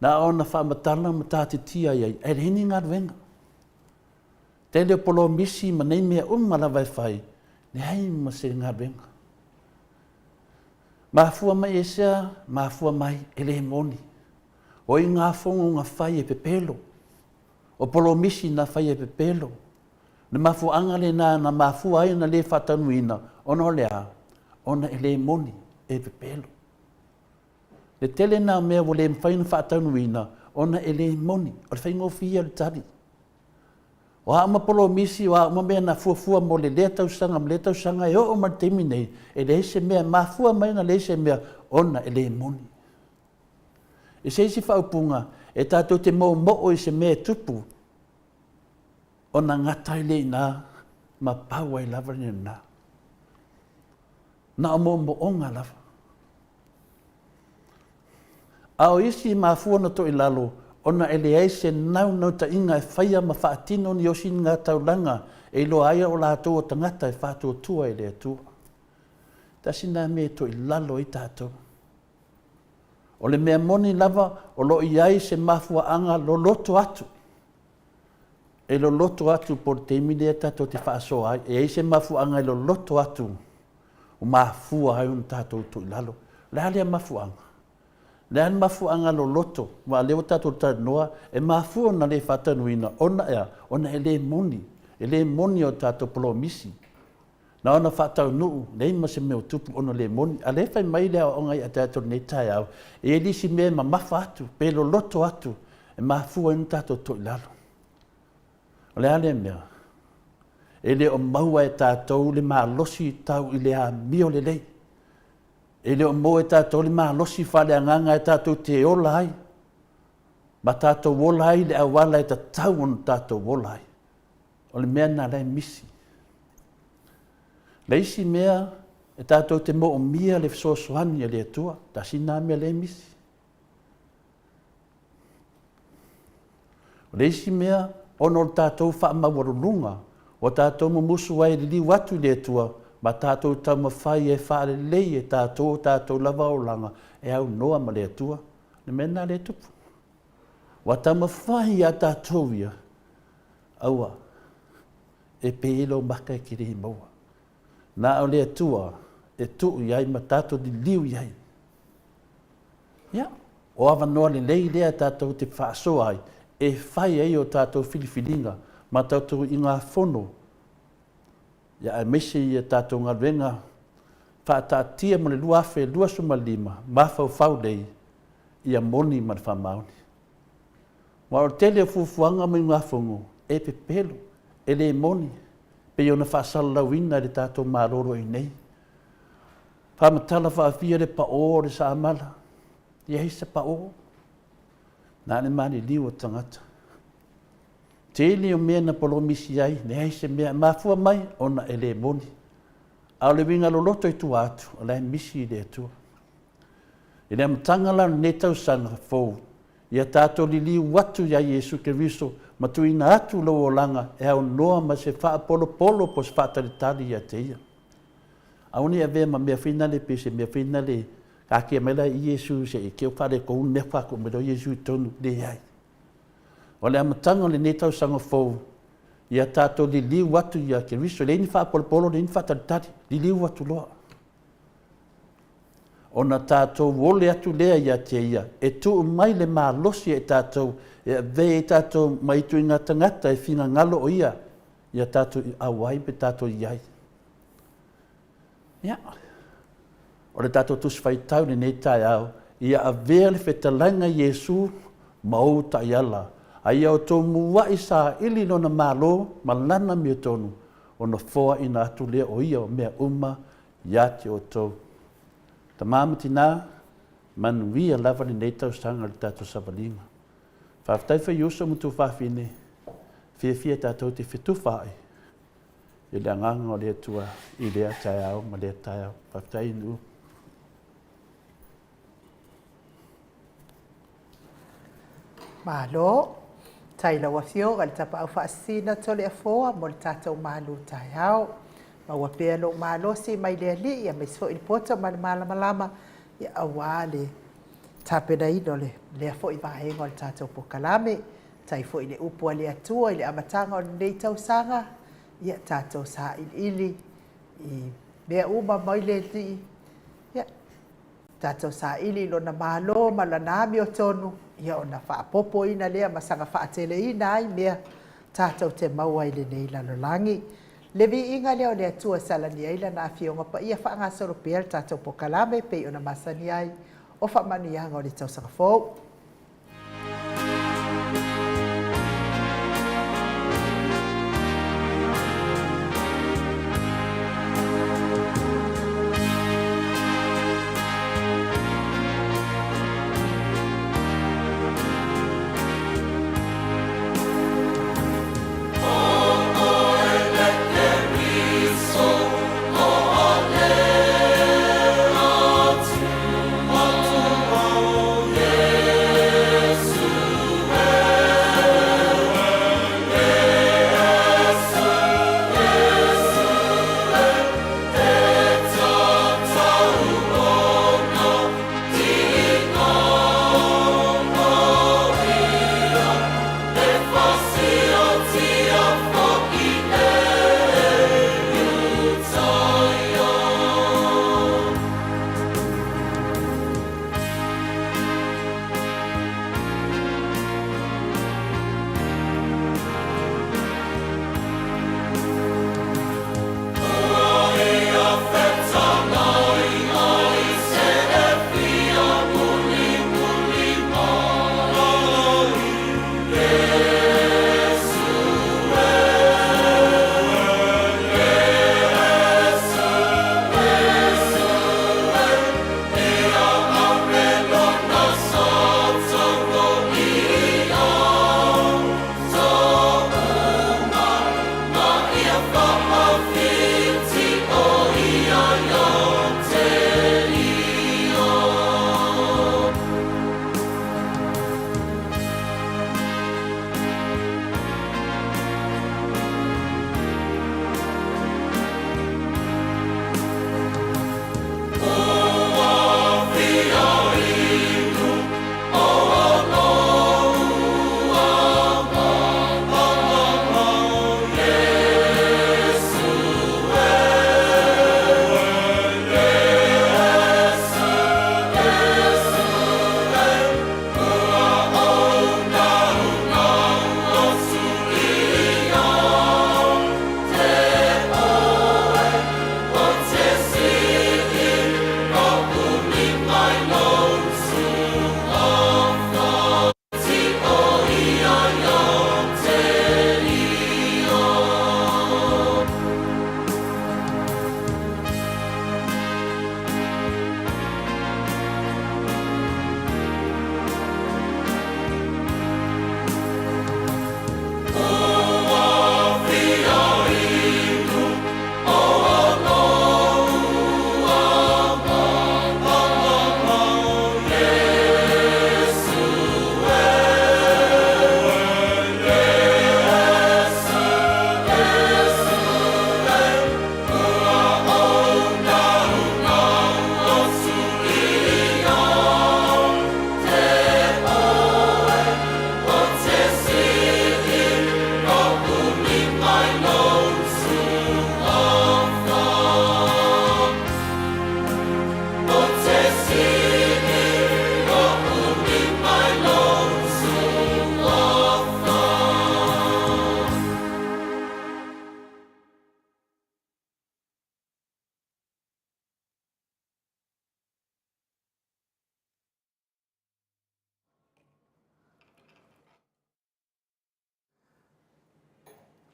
Na ona whaamatala ma tāte tia iai, e reni ngā wenga. Tele polo misi ma nei mea umalawa e whai, ne hei ma se ngā wenga. Mafua mai esea, mafua mai ele moni. O I ngā whongo ngā whai e pepelo. O polo misi na whai e pepelo. Ne mafua angale na mafua ai na le whatanuina, ona lea, ona ele moni e pepelo. Le tele nā mea wo le mwhaina whaataunuina, ona e le moni, o le whaingofia le tari. O haama polo misi, o haama mea na fuafua mo le lea tausanga, mo le tausanga e o martemi nei, e le se mea mafua mai na le se mea, ona e le moni. E se isi whaupunga, e tātou te mo i se mea tupu, ona ngatai le nā, ma paua i lava ni nā. Na o mo onga lava. Ao isi mafua na to i lalo, ona ele ai se nau ta inga e whaia ma whaatino ni osi ngā taulanga e lo aia o lātou o tangata e whātua tua e lea tua. Tasi nā me to i lalo i tātou. O le mea moni lava o lo i ai se mafua anga lo loto atu. E lo loto atu por te imine e tātou te whaasoa ai. E ai se mafua anga e lo loto atu o mafua ai un tātou to i lalo. Le alea mafua anga. Le an mafuanga lo loto, wa leo tātou noa, e mafua na le whatanuina, ona e le moni o tātou polo misi. Na ona whatau nuu, nei ma se meo tupu ona le moni, a le whai mai lea o ngai a tātou nei tai au, e lisi mea ma mafa atu, pe lo loto atu, e mafua in tātou to ilalo. O le ale mea, e le o maua e tātou le maa losi tau i le a mio le lei. E leo mo e tātou li maa losi whale anganga e tātou te ola ai. Ma tātou wola ai le awala e tātou on tātou wola ai. O le mea nā lai misi. Leisi mea e tātou te mo o mia le fisoasoani e le atua. Ta sina mea le misi. Leisi mea ono tātou wha mawarulunga. O tātou mumusu ai li watu le atua. Ma tātou tau mawhai e whaare lei e tātou lava o langa e au noa ma le atua. Ne mena le tupu. Wa tau mawhai a tātou ia. Aua. E peelo maka e kiri maua. Nā o le atua e tuu iai ma tātou di liu iai. Ia. O awa noa le lei lea tātou te whaasoa ai. E whai ei o tātou filifilinga. Ma tātou i ngā whono. Ia e mese i tātou ngā renga whaatātia mo le luafe lua suma lima, mawhau whau lei, ia moni ma le whamaoni. Wa o tele o fufuanga mo i ngā whongo, e pe pelo, e le moni, pe i ona whaasalalauina le tātou maroro i nei. Whamatala whaafia le pa o le sa amala, ia hisa pa o, nā ne mani liu o tangata. Te ili o mea na polo misi ai, ne hai se mea mafua mai, ona e le moni. Ao le winga lo loto i tu atu, o le misi i le atua. I le amatanga lana ne tau sanga fau, ia tātou li liu watu ia Jesu Keriso, ma tu ina atu lo o langa, e au noa ma se wha polo po se wha taritari ia te ia. Au ni a vea ma mea whina pe se mea whina le, ka mela i Jesu se e keo whare ko un nefa ko mero Jesu i tonu le ai. O le amatanga le netau sanga fau, ia tātou li liu watu ia Keriso, le ni wha polo, le ni wha taritari, li liu watu loa. Ona tātou wole atu lea ia te ia, e tuu mai le maa losi e tātou, e vei e tātou maitu i ngā tangata e whina ngalo o ia tātou i awai pe tātou iai. Ia. O le tātou tusi whaitau ni nei tai au, ia a vea le whetalanga Jesu mau tai ala. Ai au tō mua i sa ili lona malo, malana mi o tonu, o na foa ina atu lea o ia o mea uma, ia te o tō. Ta mamati nā, manuia lava ni nei tau sanga le tātou savalinga. Whaftai whai usa mutu whawhine, whia tātou te whetufai, i le anganga o lea tua, i lea tai au, ma lea tai au, whaftai inu. Malo, tai lawa fioga le tapa au whaasina tole a foa mo le tātou malu tai au. Ma ua pea lo malo si mai lea li ia mai sfo i pota ma le malama ia awale. Tapena ino le fo i vahenga o le tātou pokalame. Tai fo i le upua le atua i le amatanga o le nei tau sanga. Ia tātou sa ili i mea uma mai le li. Ia tātou sa ili lo na malo ma la nami o tonu. Ia o na whaapopo ina lea ma sanga whaatele ina ai mea tātou te maua i le nei lalolangi. Levi inga leo le atua salani ai lana afionga pa ia whaanga soro pia le tātou pokalame pe i ona masani ai o whamani anga o le tau sanga fōu.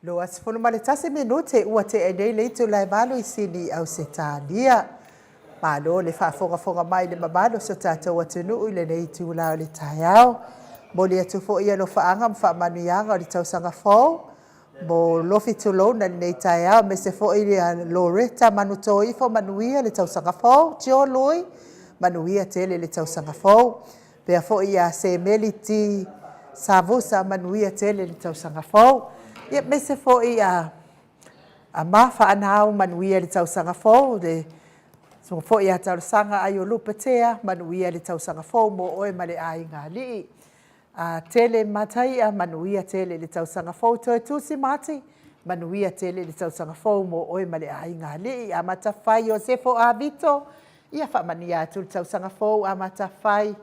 Lo asfolo ma le tasi minute ua te e nei leitu lai malo I sini au se tānia. Malo le whaafonga mai le mamalo so tātou atunu I le nei tu lao le tai au. Mo le atu fo ia lo whaanga mwha manuianga o le tausanga fōu. Mo lofi tulo na nei tai au me se fo ia Loretta manuto I fo manuia le tausanga fōu. Tio lui manuia tele le tausanga fōu. Pea fo ia se meliti savusa manuia tele le tausanga fōu. Ia me se fo ia a mafa anau manuia le tausanga fōu le so fo ia tausanga ai o lupatea manuia le tausanga fōu mo oe ma le ainga li. A tele matai a manuia tele le tausanga fōu toi tusi mati manuia tele le tausanga fōu mo oe ma le ainga li. A matawhai o se fo a vito ia wha mania atu le tausanga fōu a matawhai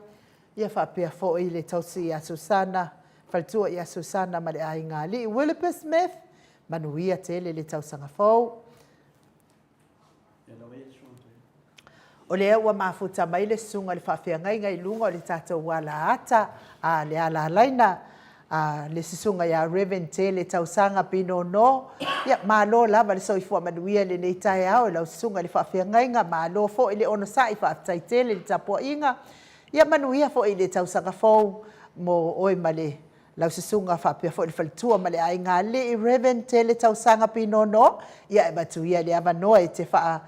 ia wha pia fo I le tausi a Susana. Faltua ia Susana ma le ainga li. Williper Smith, manuia tele le tausanga fōu. O le ua mafuta mai le sunga le whawhiangai ngai lunga o le tātou wala ata a le ala laina. Le sisunga ia Reverend tele tausanga pino no. Ia malo lava le soifua manuia le nei tai au lau sisunga le whawhiangai nga malo fo I le ono sa I whaatai tele le tapua inga. Ia manuia fo I le tausanga fōu mo oi male. Lau sisunga whapea fo I le whalitua ma le ainga le Reverend tele tausanga pino no. Ia e batuia le avanoa I te wha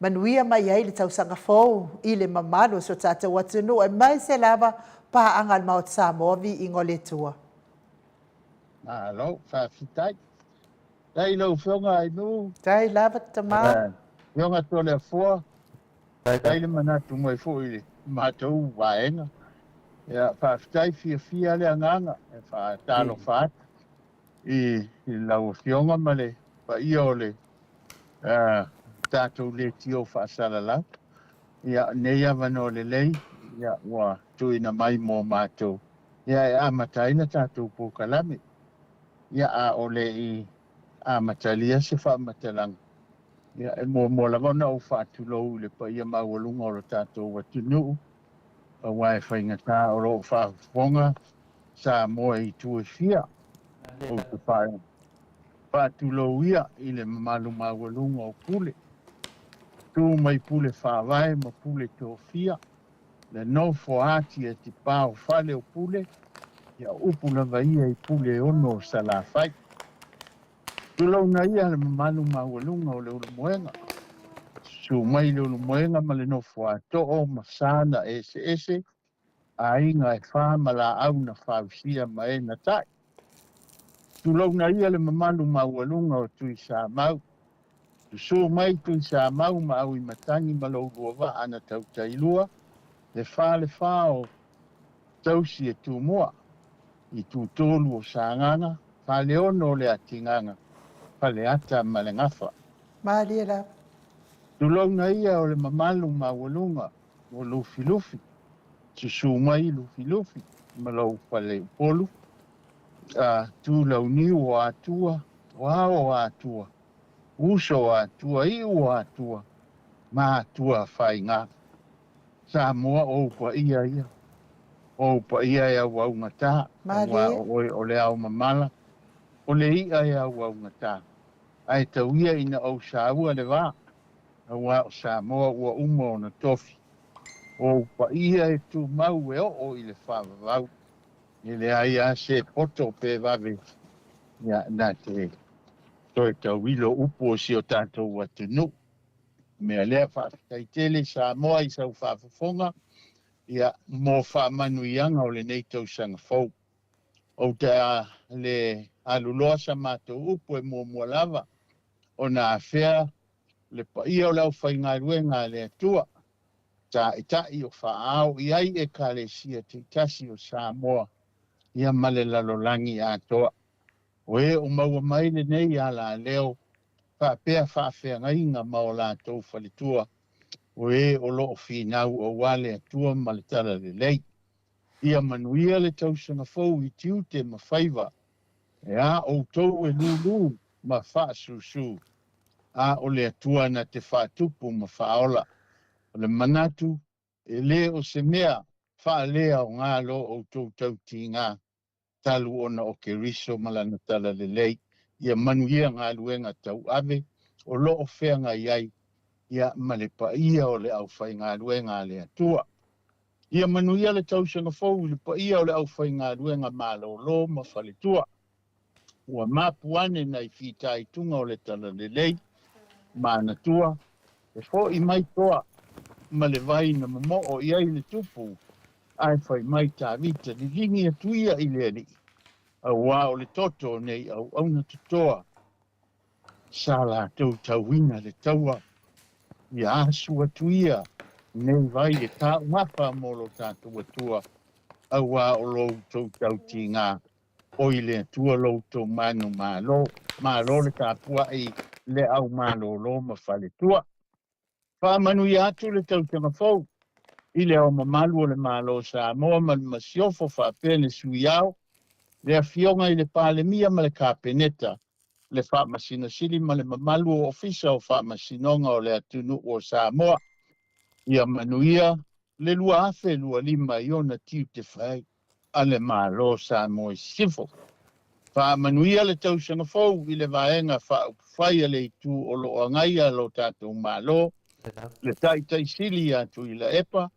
manuia mai ai le tausanga fōu I le mamano so tātou watunu e mai se lava pa angal maot Samoa vi ingo le tua. Alo, whawhitai. Dai lau whionga ai nu. Tai lava tamā. Whionga tō lea fua. Dai le manatu mai fo I le mātou waenga. Ia whawhitai fia le anganga. E whaatalo whaat. I lau whionga ma le. Pa ia o le. Tātou le tio whaasala lau. Ia neia wano le lei. Ia ua tuina mai mō mātou. Ia e amataina tātou pōkalame. Ia a ole I a matalia se wha matalang. Ia e mō lagona o whaatulou le pa ia mawalunga o lo tātou watunu. Pa wai whaingata o lo whaafonga sa moa I tue fia. O te whae. Whaatulou ia I le mamalu mawalunga o pule. Tu mai pule whaawai ma pule tō fia. Le no foati e te pāo whale o pule. Ia upuna vaia I pule ono sa la whai. Tulau na ia le mamalu mawalunga o le ulu moenga. Su mai le ulu moenga ma le no fuato o masana ese. A inga e wha ma la au na whausia ma e na tai. Tulau na ia le mamalu mawalunga o tui sa mau. Tu su mai tui sa mau ma au I matangi ma lo uruava ana tau tailua. Le wha o tausi e tu mua. I tu tolu o sānganga, whale ono le atinganga, whale ata ma le ngafa. Maria la. Tulau na ia o le mamalu mawalunga, o lufi. Susu mai lufi, ma lau whale polu. Tu lau ni o atua, o atua, uso o atua, I o atua, ma atua whai ngā. Samoa o pa ia. O pa ia e au ngata, o le au mamala, o le ia e au ngata. Ai tau ia ina au saua le wā, wa o Samoa ua umo na tofi. O pa ia e tu mau e o I le whawawau. I le aia se poto pe vave. Ia nā te toi tau ilo upo si o tātou watunu. Mea lea whaakai tele Samoa I sau whawafonga. Ia mō whaamanuianga o le nei tausanga fōu. O te le aluloa sa mātou upo e mō lava. O nā awhea le pa ia o lau whaingaruenga le atua. Tā itai o whaao I ai e ka le sia te tasi o Samoa. Ia male lalolangi atoa. O e o maua mai le nei ala leo. Whaapea whaafea ngainga mao lātou whalitua. O e o loo whinau o wale atua maletala le lei. Ia manuia le tausanga fōu I tiu te mawhaiva. E a o tau e lulu ma whaasusu. A o le atua na te whaatupu ma whaola. O le manatu e le o se mea whaalea o ngā lo o tau tau ti ngā. Talu ona o ke riso malana tala le lei. ia manuia ngā luenga tau ave, o loo whenga iai, ia male pa ia o le au whai ngā luenga le atua. Ia manuia le tau sanga fau, le pa ia o le au whai ngā luenga mālo lo ma whale tua. Ua mapuane nei whitai tunga o le tala le lei, mana tua, e fo i mai toa, ma le vai na mamo o iai le tupu, ai whai mai tā vita, li lingi atuia i le ali. A wā o le toto nei au auna tutoa, sa la tau wina le taua, ia asu atuia, nei vai e tā ngapa molo tātou atua, a wā o lou tau ti ngā, o i le atua lou tau manu mālo le tāpua i le au mālo lo ma whale tua. Wha manu i atu le tau tanga fau, i le au mamalu o le mālo Samoa ma le masiofo wha pene sui au, le a fionga i le pāle mia ma le kāpeneta, le wha masina sili ma le mamalu o ofisa o wha masinonga o le atunu o Samoa. Ia manuia le lua afe lua lima i ona tiu te whai a le mālo Samoa i sifo. Wha manuia le tau sanga fau i le vaenga wha whai a le itu o lo angaia lo tātou mālo, le tai sili atu i la epa,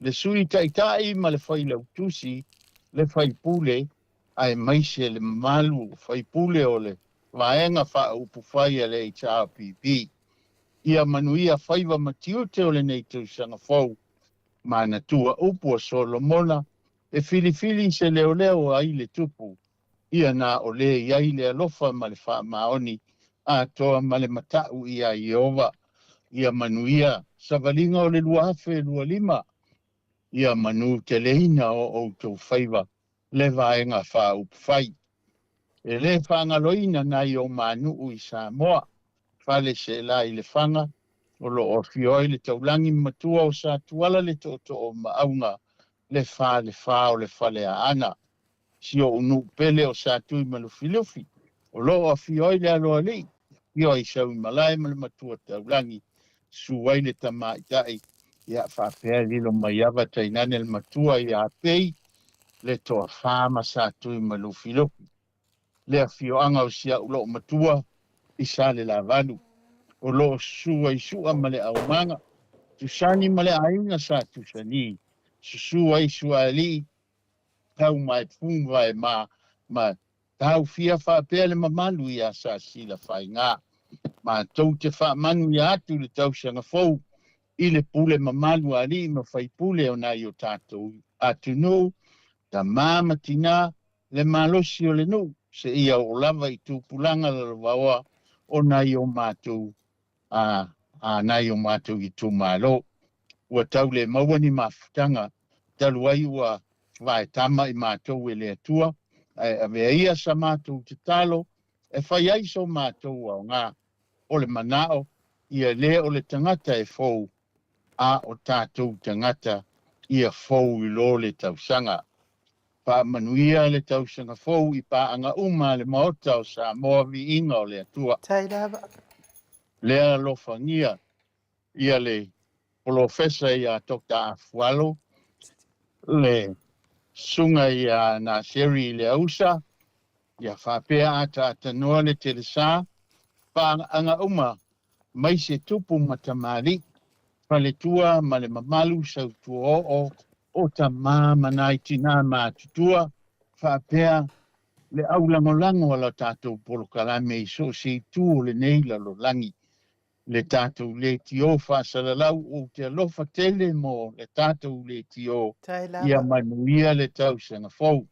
le sui tai ma le whai lau tusi, le whai pule, ai maise le malu whai pule o le vaenga wha upu whai a le HRPP. Ia manuia whaiva matiute o le nei tau sanga fau, mana tua upu o Solomona, e fili se leo ai le tupu, ia na o le iai le alofa ma le wha maoni, a toa ma le matau ia Iova, ia manuia savalinga o le luafe lua lima, ia manu te leina o tau whaiva, le vaenga wha upu whai. E le whangaloina nai o manu i Samoa, whale se la i le whanga, o lo o fioi le taulangi matua o sa tuala le toto o maunga, le wha o le whale a ana. Si o unu pele o sa tui malufilufi, o lo o fioi le aloa li, fioi sa ui malai ma le matua taulangi, suwai le tamaitai, ia whapea lilo mai awa tainane le matua i a pei, le toa whama sa tui malufilufi. Le a fioanga o sia ulo matua, i sa le lavalu. O lo sua i sua ma le au manga, tu sani ma le ainga sa tu sani, sua i sua li, tau mai pumwa e ma tau fia wha pele ma manu i a sa sila whai ngā, ma tau te wha manu i atu le tau sanga fau, i le pule ma manu a li ma whai pule o nai o tātou atu no, ta māma tina le malosi o le no, se ia o lava i tu pulanga le wawa o nai o mātou a nai o mātou i tū mālo. Ua tau le mawani mawhutanga, talu ai ua vai tama i mātou e le atua, a vea ia sa mātou te talo, e whai aiso mātou au ngā, o le manao, ia le o le tangata e fou, a o tātou tangata, ia fou i lo le tausanga. Pa manuia le tausanga fou i pa anga uma le maota o Samoa vi inga o le atua. Tairava. Lea lo fangia, ia le profesa ia Dr. Afualo, le sunga ia na seri le ausa, ia whapea ata noa le teresa, pa anga uma, mai se tupu matamari, pale tua ma le mamalu sau tua o ta mama nai tina ma tutua, whapea le au langolango ala tātou polokalame i so se tu le neila lo langi. Le tātou le tio whasalalau o te alofa tele mo le tātou le tio ia manuia le tau sanga fau.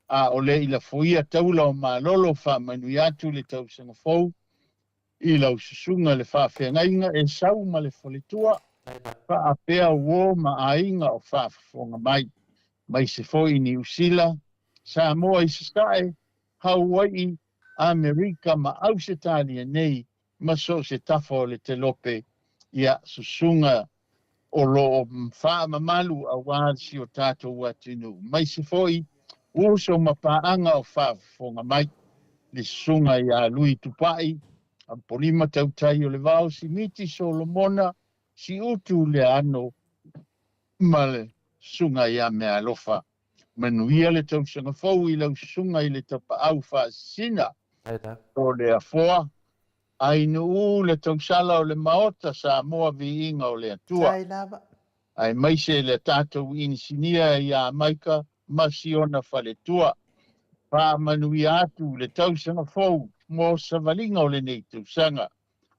A o le ila foia taula o malolo wha manuia atu le tau sanga fau. I lau susunga le whawhengainga e sau ma le foletua. Wha a pea uo ma ainga o whawhonga mai. Mai se foi ni usila. Samoa i se sae. Hawaii, Amerika ma Ausitalia nei. Maso se tafo le te lope ia susunga o lo wha mamalu a wāsi o tātou atinu. Mai se foi, uso mapaanga o wha whonga mai, le susunga ia lui tupai, a polima tautai o le vau, si miti Solomona, si utu le ano, ma le sunga ia mea alofa. Manuia le tausanga fau i lau sunga i le tapa au wha sina, O le afoa, ai nu le tausala o le maota Samoa vi inga o le atua. Tai lava. Ai maise le tātou inisinia ia maika masiona whaletua. Pa manui atu le tausanga fau mo savalinga o le nei tausanga.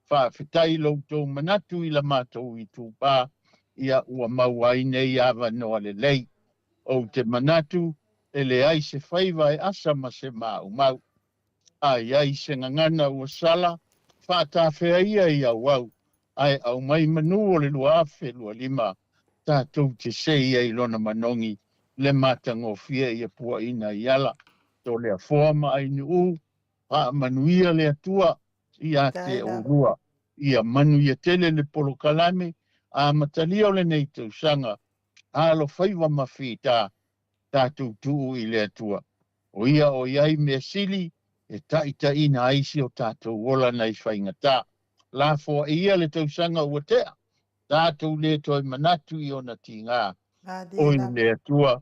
Fa fitai loutou manatu i la mātou i tūpā ia ua mauai nei awa noa le lei. O te manatu e le ai se whaiva e asa ma se mau. Ai ai se ngangana ua sala, whātawhea ia wau. Ai au mai manu o le lua afe lua lima. Tātou te sei ai lona manongi le matango fia ia pua ina iala. To lea forma ai nu pa manuia le atua ia te orua. Ia manuia tele le polo kalame a matalia o le nei tausanga. Alo whaiva mawhita tātou tuu i le atua. O ia o iai mea sili e taita ina aisi o tātou wola nei whaingata. La fo ia le tausanga ua tea. Tātou le toi manatu i ona tingā. O i le atua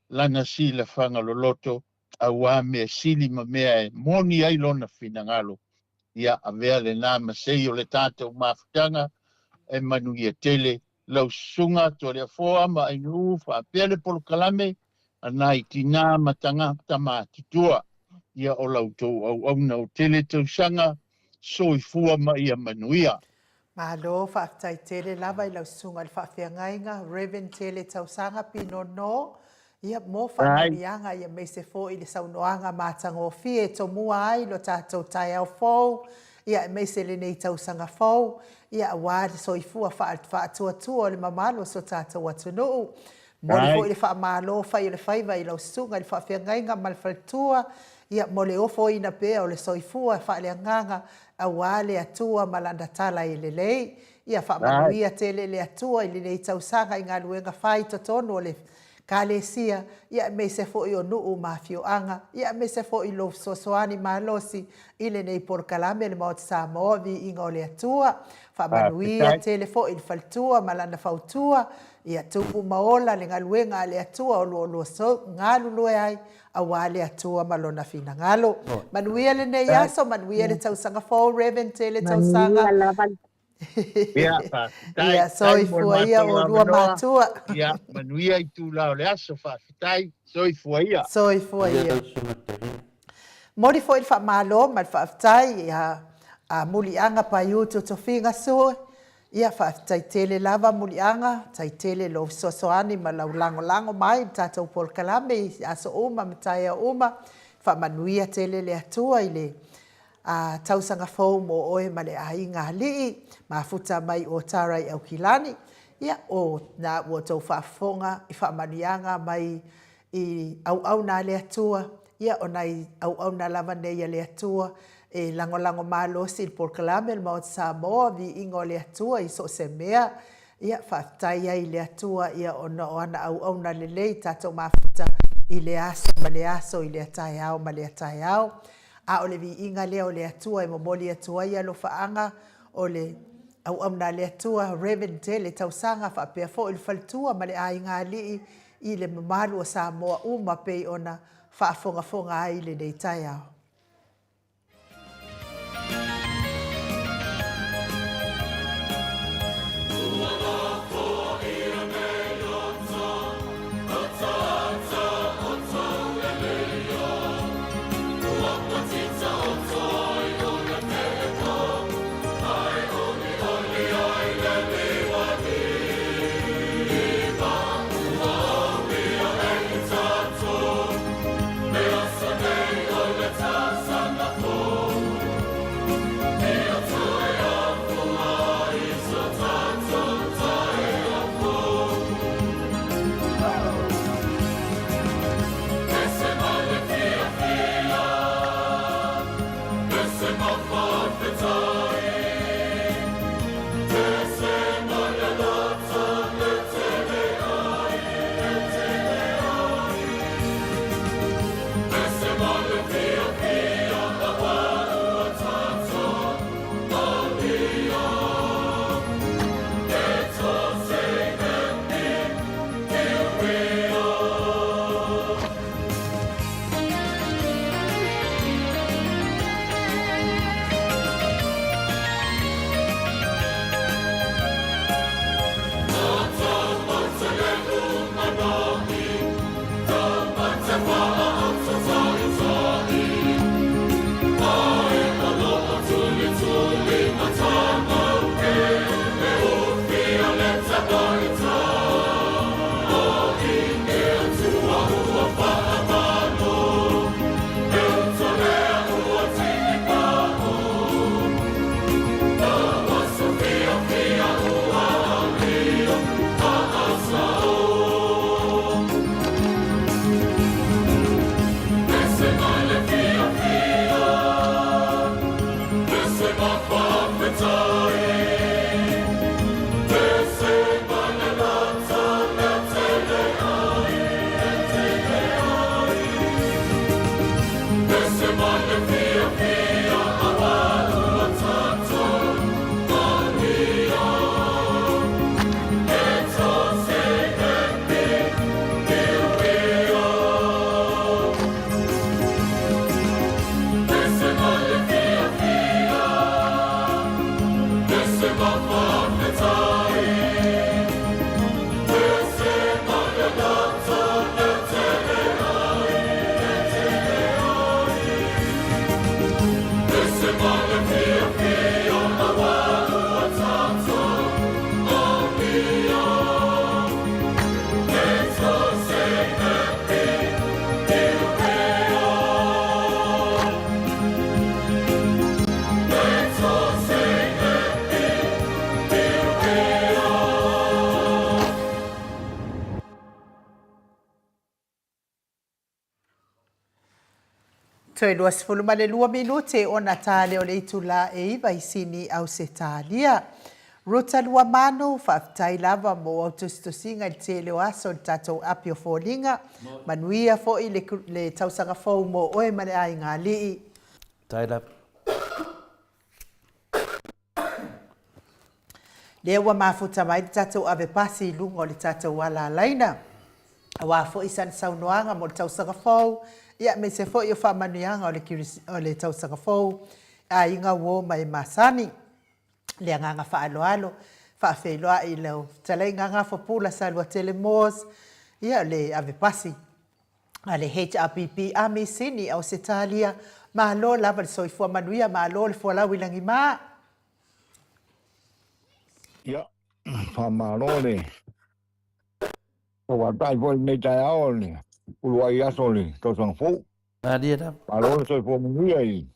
lana si le whanga loloto a wā mea sili ma mea e moni ai lona finangalo. Ia a vea le nā masei o le tātou mawhitanga e manu ia tele lau sunga to le foa ma inu fa pele polo kalame anai tina matanga tama titua ia o lau tau au na o tele tau sanga soifua ma ia manuia. Malo whaatai tele lava I lau sunga le whaawhiangainga, Reverend tele tau sanga pino no, ia mo whanorianga ia me se fo I le saunoanga mātango fie to mua ai lo tātou tai au fau, ia me se le nei tau sanga fau, ia awari soifua whaatua le mamalo so tātou atunuu. Mole fo I le whaamalo whai le whaiva I lau sunga le whaawhiangainga malwhaltua, ia mole ofo ina pea o le soifua whaaleanganga a wale atua malanda tala I le lei. Ia whaamanuia tele le atua I le nei tausanga I ngā luenga whai totonu o le kalesia. Ia me se fo I o nuu mawhioanga. Ia me se fo I lo sosoani malosi I le nei porkalame le maot Samoa vi inga o le atua. Whaamanuia tele fo I le faltua malanda fautua. Ia tupu maola le ngaluenga le atua o luo so ngalu lue ai a wale atua malona fina ngalo. Manuia le nei aso, manuia le tausanga fo Reverend tele tausanga. Ia soifua ia o lua matua. Ia manuia I tu lao le aso whaafitai, soifua ia. Soifua ia. Mori fo I whaamalo, mal whaafitai, ia mulianga pa iutu to finga sue. Ia whaafitai tele lava mulianga, tai tele lo sosoani ma lau lango mai, tātou polkalame, aso uma, mataia uma, whaamanuia tele le atua I le tausanga fau mo oe ma le ai ngā lii, mafuta mai o tarai au kilani, ia o nā ua tau whaafonga I whaamanianga mai I au nā le atua, ia o nai au nā lava neia le atua, e lango malosi il porkalame il maot Samoa vi ingo le atua I so se mea ia whaatai ai le atua ia ona o ana au na le lei tātou mafuta I le aso ma le aso I le atai au ma le atai au a o le vi inga lea o le atua I momoli atua ia lo whaanga o le au na le atua Reverend tele tausanga whaapea fo il faltua ma le ai ngā lii I le mamalu o Samoa uma pei ona whaafonga ai le nei tai au. Let's Toi lua sifulu ma le 2 minute o na tale o le itula e iwa isini au se talia. Ruta lua mano whaafitai lava mo au tustosinga i te leo aso le tatou api o fōlinga. Manuia fo i le tausanga fōu mo oe mane ai ngā lii. Tied up. Lea ua mafuta mai le tatou ave pasi i lunga o le tatou wala laina. Awa fo i san saunoanga mo le tausanga fōu. Ia me se fo i o whamanuianga o le tausanga fōu. A inga uo mai masani. Le nganga whaaloalo. Whaafeiloa i leo. Talei nganga whapula sa lua telemos. Ia le ave pasi. A le HRPP a me sini au se talia. Ma lo lava le soifua manuia. Ma lo le fualau ilangi maa. Ia, whamarole. O watai po nei tai ao le. Ulua i aso le, tausanga fōu. Dia dah. Marole soi fōu mungia i.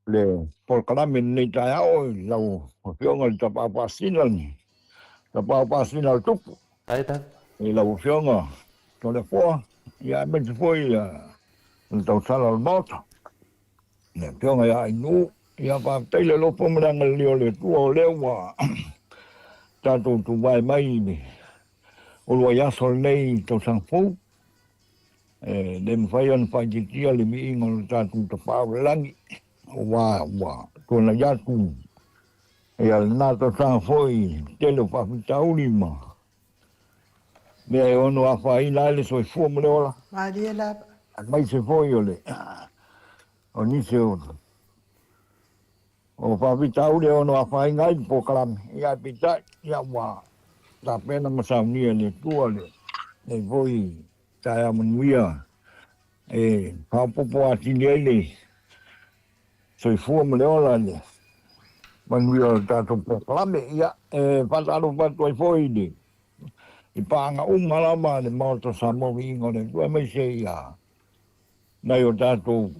Le, por kalame nei tai ao i lau. Whionga le tapapasina ni. Tapapasina le tupu. Tied up. I lau whionga. To le fōa. Ia men se fōi le tausala le mota. Le whionga ia inu. Ia whaaftai le lopo mranga leo le tua o leo wa. Tātou tu vai mai ni. Ulua iaso nei tausanga fōu. Le mwhai an whaikitia le mi ingo le tātou ta pāwelangi. Wa, tōna iatu. E al nā tausanga fōi tele whawhitauri ma. Mea e ono a whaina ele soi fua mre ola. Maria la. Mai se fōi o le. O nise o. O whawhitauri ono a whainga i po kalame. Ia pitai, ia wa. Tā pena masaunia le tua le. Le fōi. Tai amanuia e papopo atini ele soi fua me leola le manuia tato poklame ia e pataro patu ai foi ni i panga malama le moto Samoa ingo le tua mai se ia nai o tato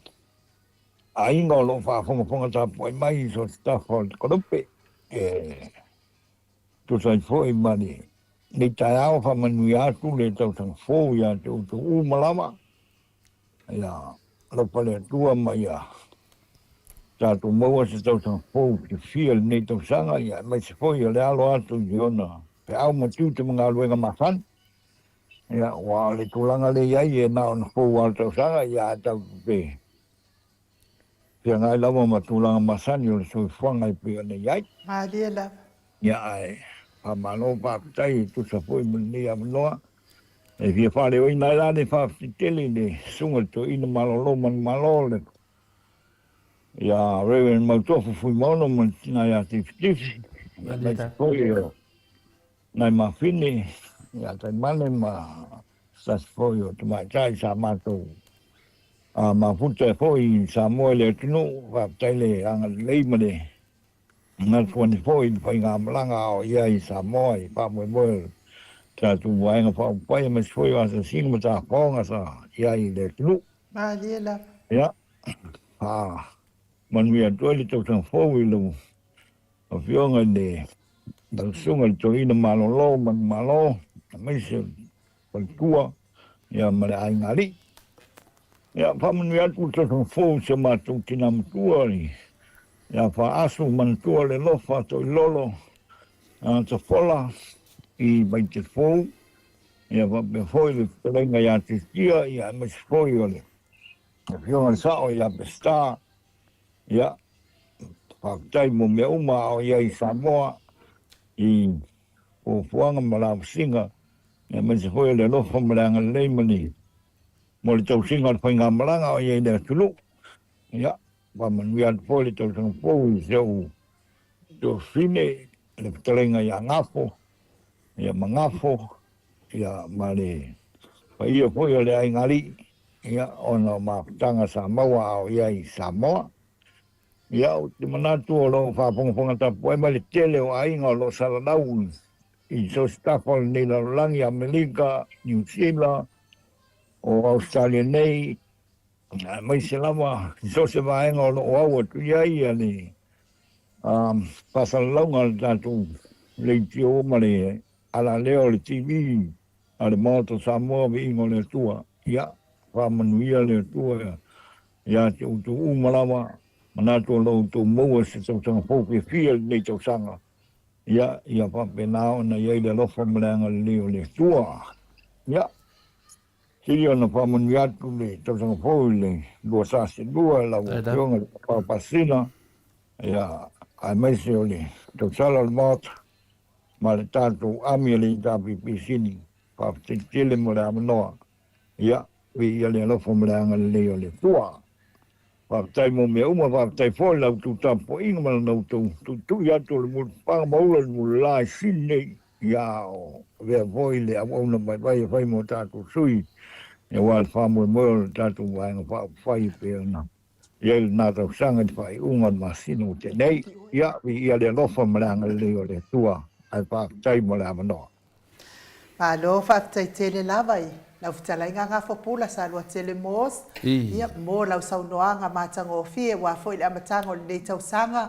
a ingo lo fa fonga tapo ai mai so stafo kodope e tu sai foi mani ni tai au fa manuia tu le tau sang fo ya tu malama ya lo pale tua mai ya ta tu mo se tau sang fo ki feel ni tau sanga ya mai se fo ya le alo atu yona pe au mo tu te mga luenga masan ya wa le tulanga le ya ye na on fo wa tau sanga ya tau pe pe ngai lava ma tulanga masan yo so fanga pe ne ya Maria la. ya ai a mano pa tai tu sa foi ni a noa e via fare o ina la ne fa tele ne sunga to ina malo man malo le ya reven ma to fu mono man na ya tif na ma fini ya tai mane ma sa foi o ma tai sa ma to a ma futa foi Samoa le tunu va tele ang le mane ngal fuan foi pai ngam langa o ia i Samoa i pa mo mo ta tu vai nga fa pai mas foi a sin ma ta ponga sa ia i le tlu Maria la. ya man mi to le to san foi lu o fionga de dal sunga to ina malo lo man malo mai se pal tua ya ma ai ngali ya fa man mi to san foi se ma tu tinam tua ni ya fa asu mantua le lofa to lolo to fola i mai te fo ya va be foi le tenga ya te tia ya me foi ole yo al sao ya besta ya fa tai mo me uma o ya i Samoa i o fuanga mala singa ya me foi le lofa mala le mani mo le tau singa fa ngamala o ya le tulu ya wa man wian poli to sang po so to fine le telenga ya ngafo ya mangafo ya male pa ia po le ai ngali ya ona ma tanga Samoa o ya i Samoa ya te manatu lo fa pong ta po mai le tele o ai ngalo sala dau i so stafol ni la langi Amerika New Zealand o Australia nei mai se lama so se vai ngolo o tu ia ia ni pasal longa tu le tio mare ala leo le TV ale moto Samoa vi ngole tua ia fa manuia le tua ia te utu umalawa, manato lo tu moa se tau sanga fōpia fia nei tau sanga. Ia whapenao na iei le lofa mleanga leo le tua. Ia, siri ana whamanu atu le tau sanga fōi le lua sase lua la wakionga le papasina. Ia, ai maise o le tau sala le mata, ma le tātou ami le tāpi pisini, whapetele mo le amanoa. Ia, ia le lofa mleanga leo le tua. Whakatai mo mea uma, whakatai fōi lau tu tapo inga mana nau tu iato le mulu whangamaula le mulu lai sinei ia o vea fōi le awauna mai vai whai mo tātou sui e wā le whamoe moe le tātou wāinga whai pēr na ia le nātau sanga te whai unga ma sino te nei ia ia le lofa maranga leo le tua ai whakatai mo le amanoa. Malo whakatai tēne lava i. Lau whitalainga ngā whapula sa lua tele mōs. Ia mō lau saunoanga mātanga o fie, wā fōi le amatanga o le nei tausanga,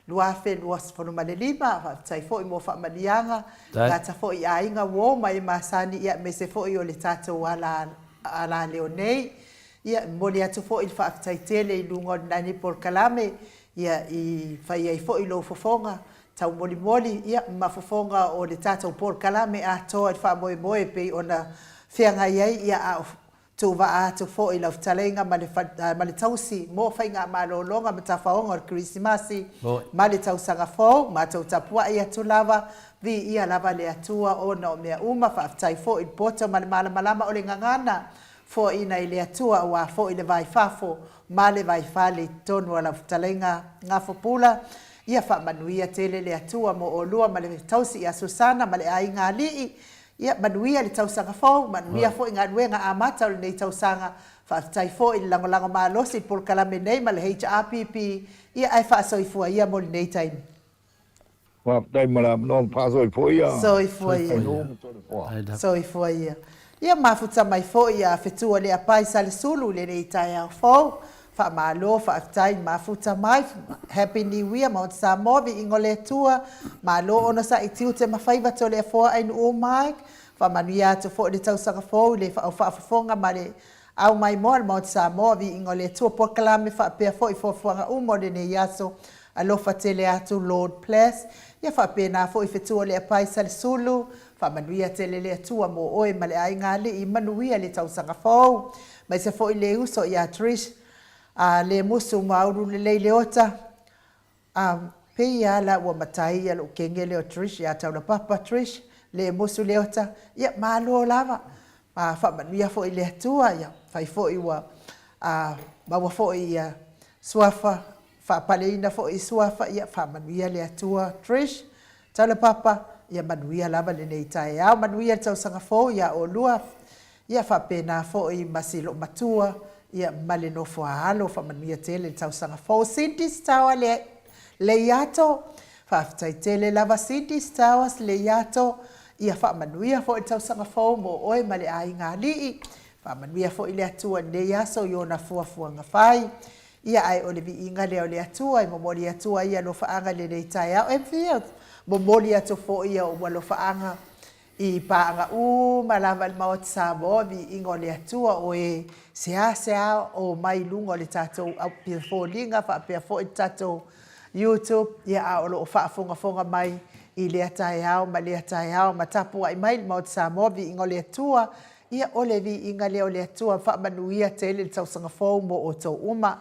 lua whe lua whanu malelima, whaitai fōi mō whamanianga, gata fōi a inga wō mai māsani ia me se fōi o le tātou ala leo nei. Ia mōli atu fōi le whaitai tele i lungo nani por kalame, ia i whai ai fōi lo fofonga, tau moli, ia mafofonga o le tātou por kalame a toa i whamoe pe ona whianga iei ia au tū wa atu fo i lau talenga ma le tausi mō whainga ma lolonga ma tawhaonga o Krismasi ma le tausanga fō ma tau tapua i atu lava vi ia lava le atua o na o mea uma whaaftai fo i poto ma le malamalama o le ngangana fo i nei le atua wa fo i le vai fafo ma le vai fale tonu a lau talenga ngā fopula ia whaamanuia tele le atua mo o lua ma le tausi i a Susana ma le ai ngā lii ia manuia le tausanga fōu, manuia fōi ngā nuenga a mata o le nei tausanga, whaatai fōi le lango mā losi por kalame nei ma le HRPP, ia ai whaasoifua ia mo le nei taimi. Whaatai mara no whaasoifua ia. Soifua ia. Ia mafuta mai fōi a whetua le apai sa le sulu le nei tai au fōu, whaamalo, whaatai mafuta mai, Happy New Year, Mount Samoa, vi ingo le tua, malo ona sa i tiu te mawhaiva to le afoa ainu o mai, whaamanuia atu fo le tausanga fōu, le whaafafonga ma le au mai moa, Mount Samoa, vi ingo le tua, por kalame whaapea fo i fofuanga umo le ne yaso, alofa tele atu Lord Place, ia whaapea nā fo i whetua le apai sa le sulu, whaamanuia tele le atua mo oe ma le aingali i manuia le tausanga fōu, mai se fo i le uso i a Trish, le musu mauru le leota pe ia la ua matai ia lo kenge leo Trish ia tau na papa Trish le musu leota ia malo lava ma whamanuia fo i le atua ia whai fo i wa maua fo i suafa whapaleina fo i suafa ia whamanuia le atua Trish tau na papa ia manuia lava le nei tae au manuia tau sanga fo ia o lua ia whapena fo i masilo matua ia male no fo alo fa manuia tele tausanga fo cities tawa le yato fa tai tele lava cities tawas le yato ia fa manuia fo tausanga fo mo oi male ai ngali fa manuia fo ile atua ne yaso yo na fua nga fai ia ai olivi inga le atua mo moli atua ia lo fa anga le nei tai au enfield mo moli atu fo ia o lo fa anga i paanga malava le Mount Samoa vi ingo le atua o e sea o mai lungo le tatou au pia fōlinga whaapea fo i tatou YouTube ia a o lo whaafonga mai i le atai au ma le atai au ma tapu ai mai le Mount Samoa vi ingo le atua ia o le vi inga le o le atua whaamanuia tele le tausanga fōu mo o tau uma.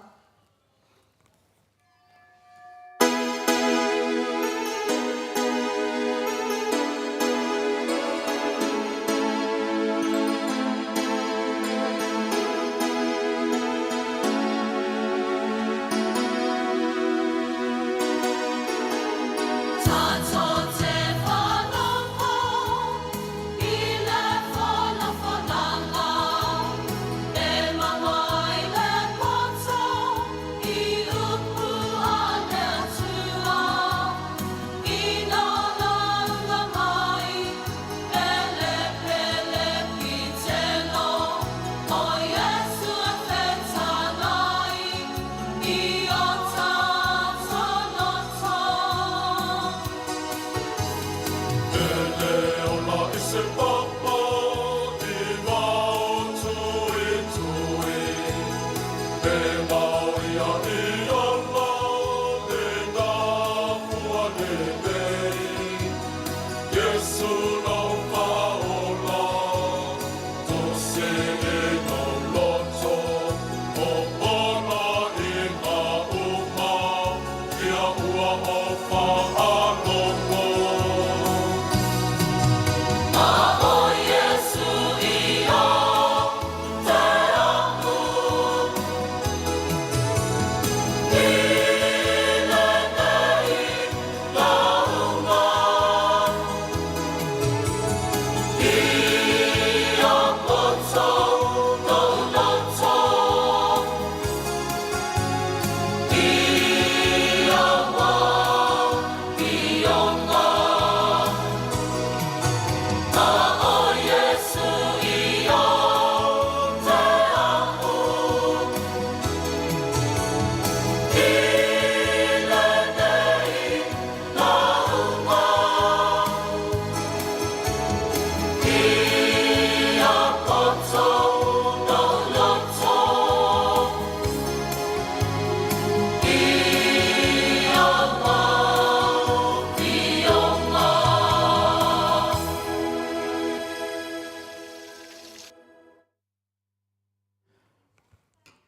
So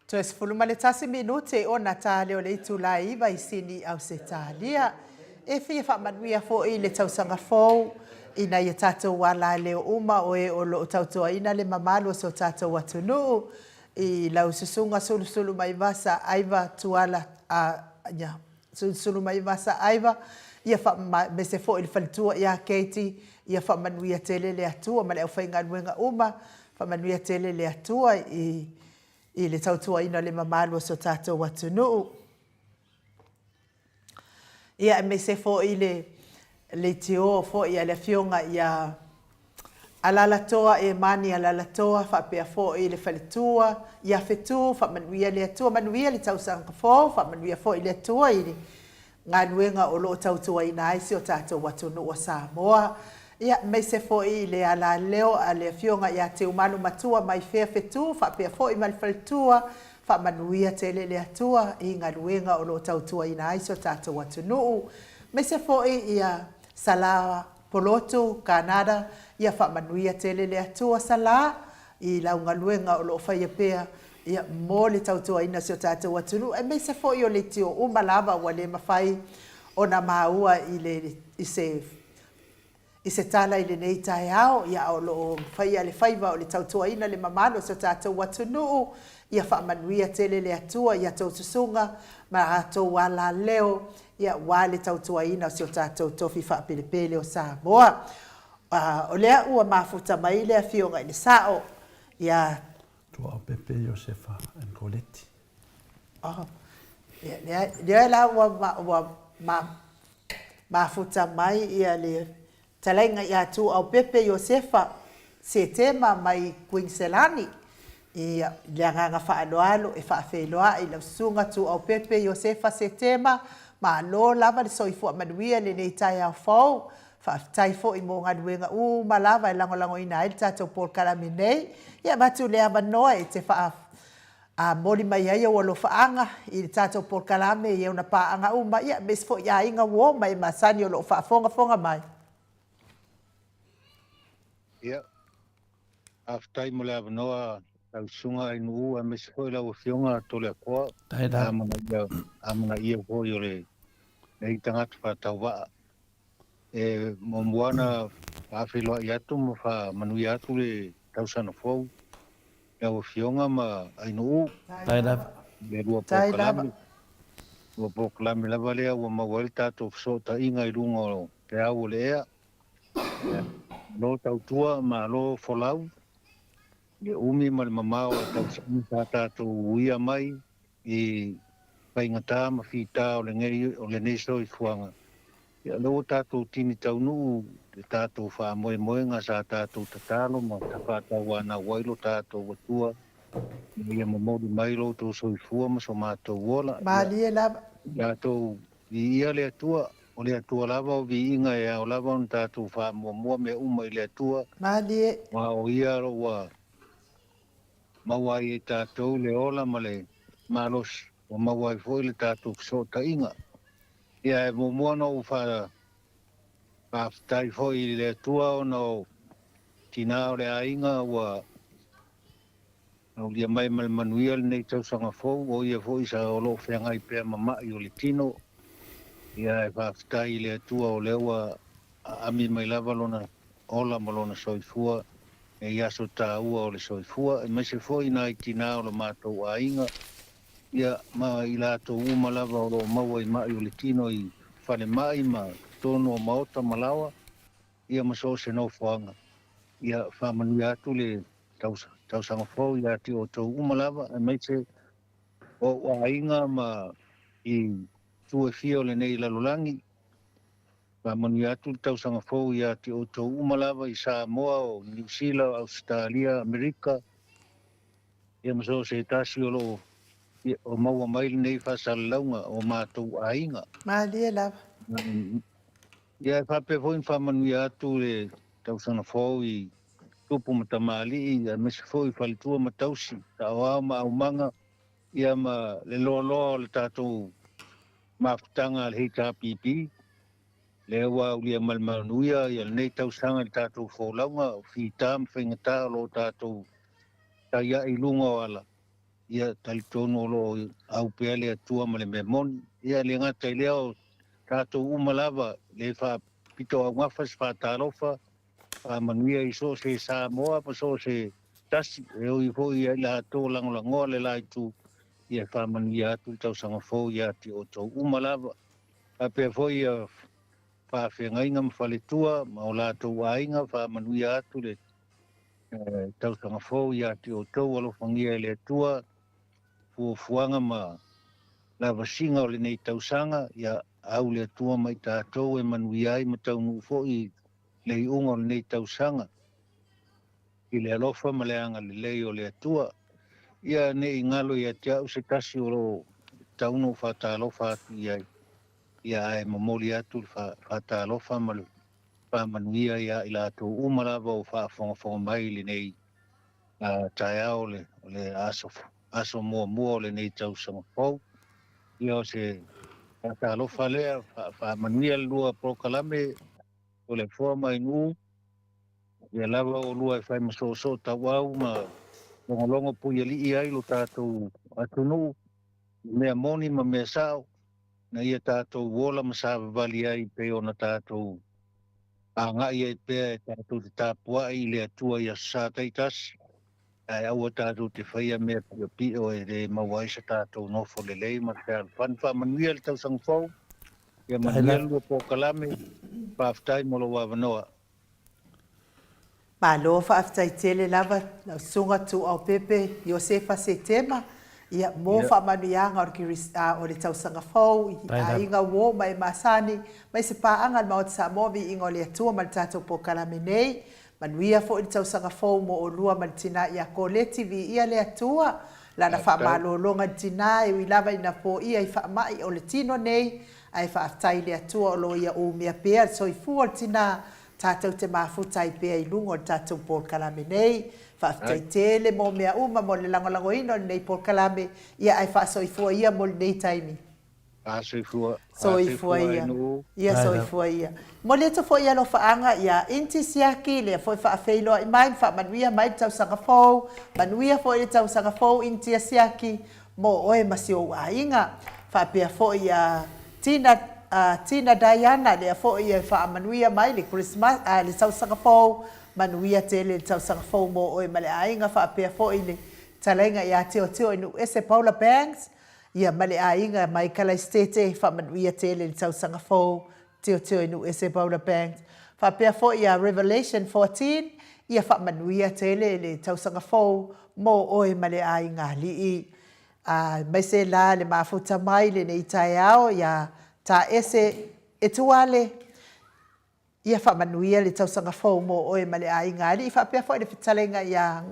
Toes fuluma le tasi minute o na tale o le itu la iwa isini au se talia. E fia wha manuia fo i le tausanga fōu. Ina ia tātou wala leo uma o e o lo tautoa ina le mamalu so tātou watunu. I lau susunga sulu mai vasa aiva tuala sulu mai vasa aiva. Ia wha me se fo i le whalitua ia keiti. Ia wha manuia tele le atua ma le au whainga nuenga uma. Wha manuia tele le atua i le tautua ina le mamalu so tātou watunu. Ia me se fo i le tio fo i le fionga ia alalatoa e mani alalatoa fa pe fo i le falitua ia fetu fa manuia le atua manuia le tausanga fo fa manuia fo i le atua i ngā nuenga o lo tautua ina aisi o tātou watunu o Samoa. Ia me se fo i le ala leo a le fionga ia te umanu matua mai fea fetu fa pe fo i mal falitua fa manuia tele le atua i ngā nuenga o lo tautua ina aisi o tātou watunu. Me se fo i ia Salawa Polotu, Kanada, ia wha manuia tele le atua sala, i launga luenga o loo whaia pea, ia mō le tautua ina sio tātou atunu. E me se fo i o le tio umalava ua le mawhai o na maua i se tala i le nei tae ao, ia o loo whaia le whaiva o le tautua ina le mamano sio tātou atunu, ia wha manuia tele le atua, ia tau tusunga, ma atou wala leo, ia wale tautua ina o sio tātou tofi wha pelepele o Samoa. O lea ua mafuta mai lea fionga i le sao. Ia... Tua o Pepe Josefa en Coleti. Lea la ua mafuta mai ia le talainga ia tu au Pepe Josefa se tema mai Queenselani. Ia lea nganga whaaloalo e whaafeloa i lau sunga tu au Pepe Josefa se tema ma lo lava le soifua manuia le nei tai au fau fa tai fo i mo ngā duenga ma lava e lango ina ele tātou Paul Karame nei ia matu le amanoa e te wha a mori mai ai o lo whaanga i tātou Paul Karame i una paanga ma ia mes fo ia inga wo mai masani o lo wha mai ia aftai mo le amanoa au sunga i nuu a mes fo i lau fionga tole koa amana ia fo i ole nei tangata wha tau e momuana whawhiloa i atu mo wha manui atu le tausana fau lau fionga ma ainu le rua pokalame rua pokalame lava lea ua mawale tātou fsota inga i runga o te au le ea lo tautua ma lo folau le umi ma le mamao tausana tātou uia mai i paingata ma fita o le ngei o le neso i fuanga. Ia lo tātou tini taunu le tātou wha moe ngā sa tātou tatalo ma tawhātau wana wailo tātou watua. Ia mamodu mai lo tō soifua ma so mātou wola. Mālie lava. Tātou i ia le atua o le atua lava o vi inga e au lava on tātou wha mua me uma i le atua. Mālie. Ma o ia ro wa mawai e tātou le ola ma le malos. O mawai foi le tātou fsota inga. Ia e mua no whaftai foi le tua o no tina o le ainga wa o lia mai manuia le nei tausanga fau o ia foi sa o lo whenga i pēr mamai o le tino. Ia e whaftai le tua o lewa ami mai lava lona ola malona soifua e iaso tā ua o le soifua. E mai se foi na i tina o le mātou ainga. Ia ma i lato uma lava o lo maua i mai o le tino i whane mai ma tono o maota malawa. Ia maso se no whanga. Ia whamanui atu le tausanga fau i ati o tau uma lava. E mai se o ainga ma i tue fia o le nei lalolangi. Whamanui atu le tausanga fau i ati o tau uma lava i Samoa o New Zealand, Australia, Amerika. Ia maso se tasi o lo o maua mai nei whasalaunga o mātou ainga. Mālie lava. Ia e whape fwoi whamanui atu le tausana fau i tupu matamali i a mese fwoi whalitua matausi. Ta oa ma au manga ia ma le loa le tātou mafutanga le hei tāpipi. Le ua ulia malmanuia ia le nei tausanga le tātou whaulaunga o whitam whaingata lo tātou taia i lunga o ala. ia talitonu lo au pea le atua ma le memoni ia le ngata i leo tātou umalava le wha pito a ngawhas whātārofa manuia i so se Samoa pa so se tasi e oi hoi ai la tō langolangoa le lai tu ia wha manuia atu tau sanga fō ia ti o tau umalava a pea fō ia wha whengainga mwhale tua ma o la tō ainga wha manuia atu le tau sanga fō ia ti o tau alofangia le tua fuanga ma la vasinga o le nei tausanga ia au le tua mai tātou e manuia ai ma tau nuu fōi le unga o le nei tausanga i le alofa ma le anga le lei o le atua ia nei ngalo ia tia se tasi o lo tauno whata alofa atu ia ai mamoli atu whata alofa ma le whamanuia ia i la tau umarawa o whaafonga mai le nei tae au le aso mua o le nei tausanga fōu ia o se whata alofa lea whamanuia lua prokalame o le fua mai nuu ia lava o lua e whai maso tau au ma longo pui ali ai lo tātou atunu mea moni ma mea sao na ia tātou wola ma sa vali ai pe ona tātou anga ia pe tātou te tāpua i le atua ia sa taitas ai au tātou te whaia mea pi o e le mawai sa tātou nofo le lei ma te alfan wha manuia le tau sangfau ia manuia lua po kalame whaftai molo wawanoa. Malo whaaftaitele lava na sunga tu au pepe Iosefa Setema ia mo whaamanuianga o le tausanga fau a inga wo mai masani mai se paanga ma o te Samoa vi inga o le atua ma le tātou po kalame nei manuia fo i le tausanga fau mo o lua ma le tina ia koleti vi ia le atua lana whaamalolonga tina e lava ina po ia i whaamai o le tino nei ai whaaftai le atua o lo ia o mea pea so i fu o le tina tātou te mafuta i pea i lungo o tātou Paul Kalame nei, whaafitai tele mo mea uma mo le langolango ino nei Paul Kalame, ia ai whaasoifua ia mo le nei taimi. Soifua ia. Ia soifua ia. Mo le to fo ia lo whaanga ia inti siaki le fo whaafeiloa i mai, whaamanuia mai tau sangafou, manuia fo i tau sangafou inti siaki, mo oe masi o ainga, whaapea fo ia Tina Diana le fo ia fa manuia mai le Christmas le tau sangafou manuia tele le tau sangafou mo o male ainga fa pe fo ile talenga ia teo inu ese Paula Banks ia male ainga mai kala state fa manuia tele le tau sangafou teo inu ese Paula Banks fa pe fo ia Revelation 14 ia fa manuia tele le tau sangafou mo o male ainga li mai se la le mafuta mai le nei taiao ia ta ese etuale ia whamanuia le tausanga fau mo oe male a ingari i whapea fo e le whitalenga ia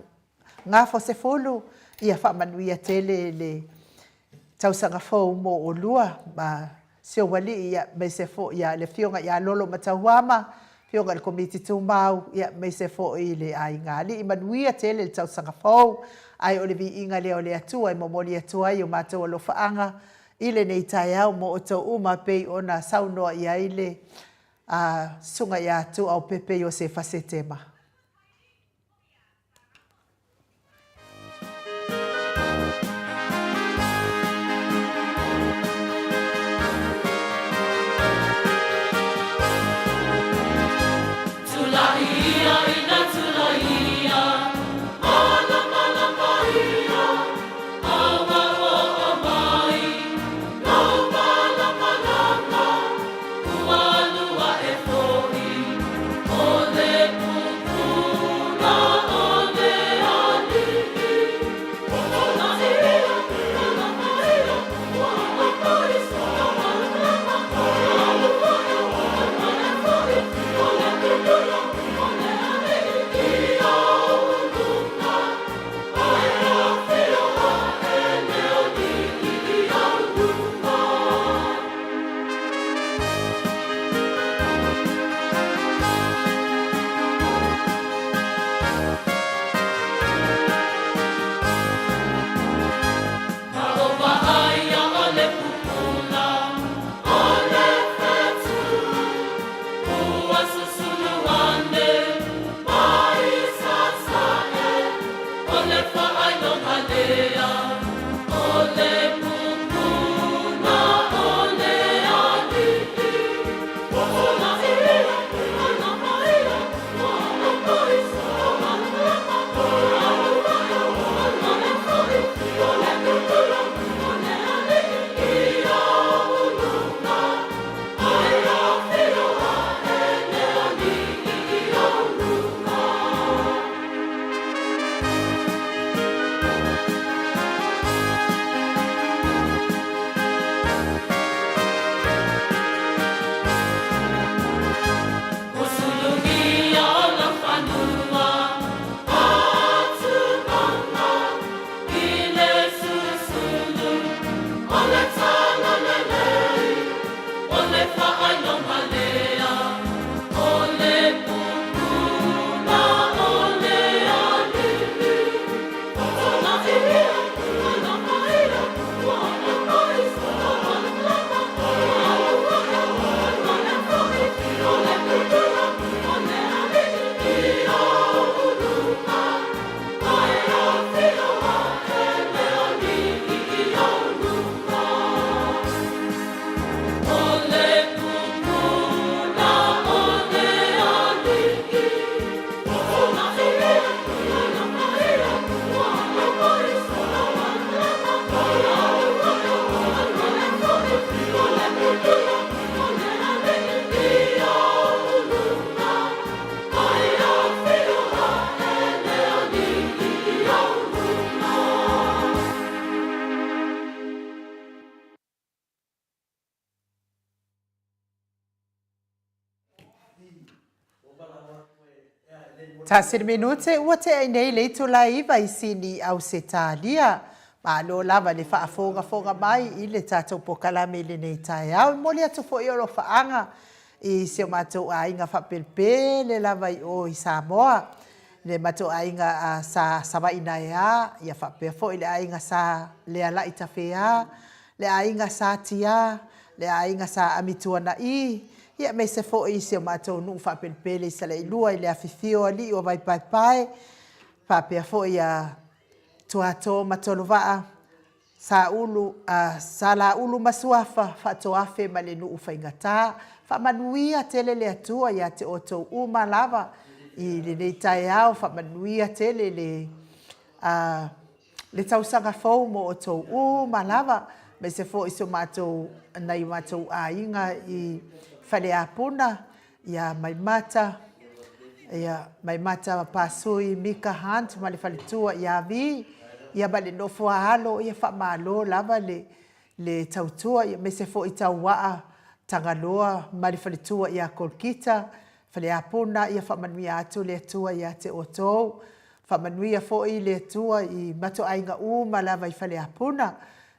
ngafo se fulu ia whamanuia tele le tausanga fau mo o lua ma sio wali ia me se fo ia le fionga ia lolo matauama fionga le komiti tumau ia me se fo i le a ingari i manuia tele le tausanga fau ai o le vi inga leo le atua i momoli atua i o mātou alo whaanga ile nei tai au mo o tau uma pei ona saunoa i aile sunga ia tu au pepe Iosefa Setema. Tasir minute ua te ai nei le tu la iwa I sini au se talia. Ma lo lava le whaafonga mai I le tātou pokalame le nei tai au. Moli atu fo I oro whaanga I se matou a inga whapelpe le lava I o I Samoa. Le matou a inga sa sawa ina ea. Ia whapea fo I le a inga sa le ala I tawhea. Le a inga sa tia. Le a inga sa amituana I. Ia me se fo I se matou nu whapelpele sa le ilua I le awhiwhio ali o vai pai pai. Whapea fo I a tuato matolo waa. Sa la ulu masuafa whatoafe ma le nu uwhaingata. Whamanuia tele le atua ia te oto uma lava. I le nei tai au whamanuia tele le tausanga fau mo oto uma lava. Me se fo I so matou nai matou a inga I whale apuna, ia mai mata pasui Mika Hunt, ma le whale tua ia vi, ia ba le nofo halo, ia whamalo lava le tautua, ia me se fo I tau waa tangaloa, ma le whale tua ia kolkita, whale apuna, ia whamanuia atu le tua ia te otou, whamanuia fo I le tua I mato ainga uma lava I whale apuna,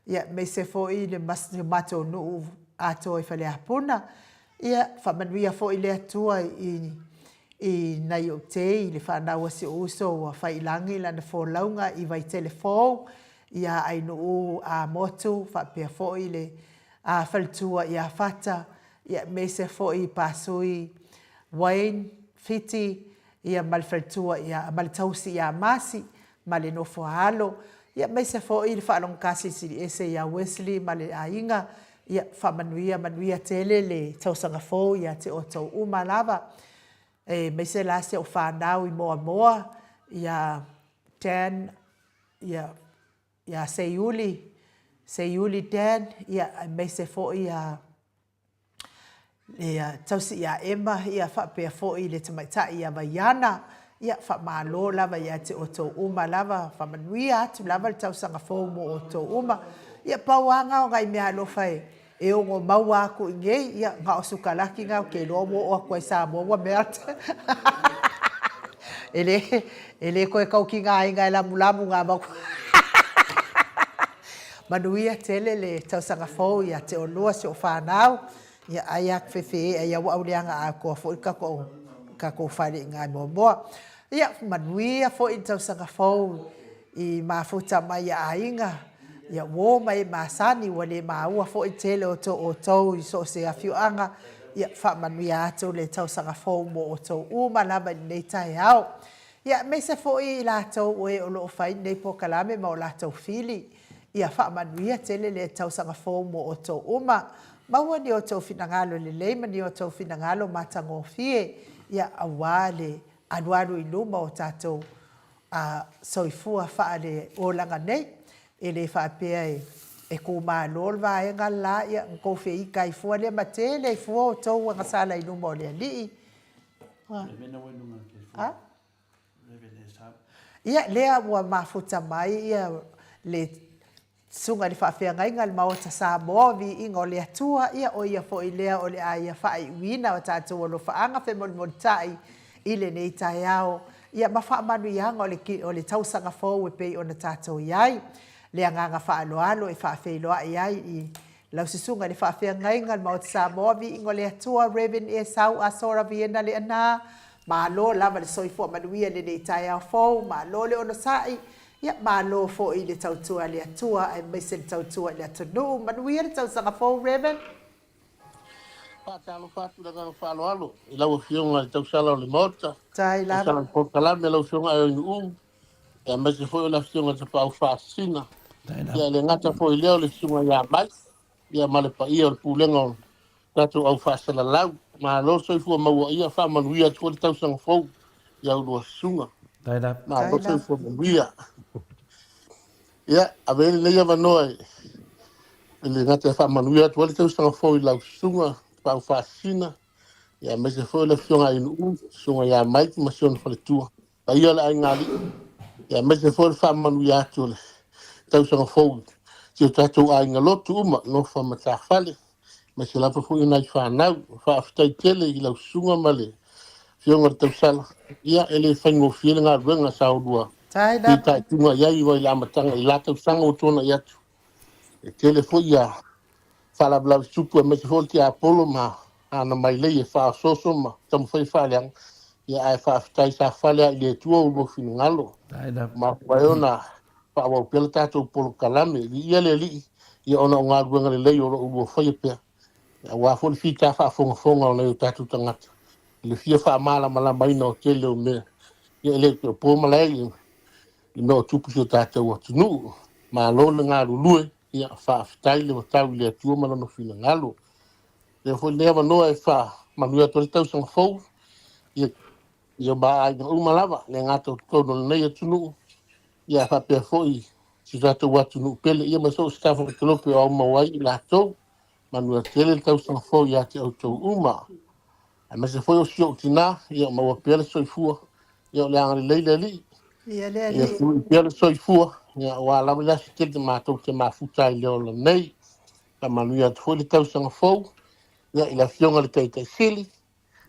ia me se fo I le mato nuu ato I whale apuna, ia whamanuia fo I le atua I nai o te I le whanau si uso wa whailangi lana wholaunga I vai telefou ia ai nuu a motu whapea fo I le a whaltua ia whata ia me se fo I pasui Wayne Fiti ia malwhaltua ia maltausi ia masi male no halo ia me se fo I le whalong kasi si ese ia Wesley male ainga ia whamanuia tele le tausanga fōu ia te o tau uma lava. Me se lase o whanau I moa ia Dan, ia Seiuli Dan, ia me se fō ia tausi ia Emma, ia whapea fō I le tamaitai ia Vaiana, ia whamalo lava ia te o tau uma lava, whamanuia atu lava le tausanga fōu mo o tau uma, ia pauanga o ngai mea lofai, e o ngo maua aku ingei, ia ngā o sukalaki ngā o ke loa mo o koe Samoa mea te. Ele koe kau ki ngā inga e lamu ngā maku. Manuia tele le tausanga fōu ia te o lua se o whanau, ia aiak whewhe ia wauleanga a koa fōi kako whare ngā moa. Ia manuia fōi tausanga fōu I mafuta mai a inga, ia wō mai māsani wale māua fo I tele o tau I so se awhiuanga ia whamanuia atu le tausanga fōu mo o tau uma lava nei tai au. Ia me se fo I lātou oe o loo whai nei po kalame ma o lātou whili. Ia whamanuia tele le tausanga fōu mo o tau uma. Maua ni o tau whinangalo le leima ni o tau whinangalo matango fie. Ia awale anuaru I luma o tātou soifua whaare o langa nei. E le whapea e ko mā lolwa e ngā la ia ko whi I kai fua le mate le fua o tau anga sala I numa o le alii. Ia lea ua mafuta mai ia le sunga le whapea ngai ngal maota Samoa vi inga o le atua ia o ia fo I lea o le a ia whai uina o tātou o lo whaanga whe monitai I le nei tai au. Ia mawhaamanu ianga o le tausanga fōu e pei o na tātou iai. Le anganga whaaloalo e whaafeiloa iai I lausisunga le whaafea ngaingal maot Samoa vi ingo le atua Reven e sau a sora viena le ana. Ma lo lava le soifua manuia le nei tai au fōu, ma lo le ono sai. Ia ma lo fo I le tautua le atua, ai meise le tautua le atunu. Manuia le tausanga fōu Reven? Patalo fatu da ngalo whaaloalo. I lau fionga le tausala o le mota. Tai lava. Tausala le pokalame lau fionga e o e meise fo I la fionga te pau whaasina. Ia le ngata fo I leo le fionga ia mai. Ia male pa ia o le pūlenga o tatu au whaasala lau. Ma lo soifua maua ia whamanuia tua le tausanga fōu. Ia ulua sunga. Ma lo soifua manuia. Ia, a vele leia manoa le ngata whamanuia tua le tausanga fōu I lau sunga. Pau whaasina. Ia meise fo I la fionga inu sunga ia mai ma siona whale tua. Pa ia le ai ngali. Ia meise fo I whamanuia tua le tausanga fōu. Tio tātou ai ngalotu uma no whamatawhale. Ma se lapa fo I nai whanau. Whaafitai tele I lau sunga male. fionga te sala ia ele fango filinga wenga saudua Tai i lava. tai tunga ia i wai lama tanga i lata sanga o tona ia tu e telefo ia fala bla supu e me fo ti apolo ma ana mai le e fa soso ma tam foi faliang ia ai fa tai sa falia i le tuo o finngalo ma waiona pa wa pele tato polo kalame ia le li ia ona nga wenga le o foi pe wa fo fita fa fonga o le tato tangata le fia fa mala mala mai no tele o me ia le po malai no tupu so tatou atu nuu ma lo le galulue ia faafetai le matau i le atua ma lona finagalo le foi lea manoa e manuia to le tausaga fou ia maaiga uma lava le gatotono lenei atu nuu ia faapea foʻi si tatou atu nuu pele ia ma so stafakatolope o auma ai i latou manuia tele le tausaga fou iā te outou uma ae mase foi o sio tinā ia maua pea le soifua ia o le agalelei le alii Ia le ia ali. pia le soifua ia ua lava le asi tele matou te mafuta ai leo lenei tamanuia atu foi le tausaga fou ia i le afioga le taʻitaʻisili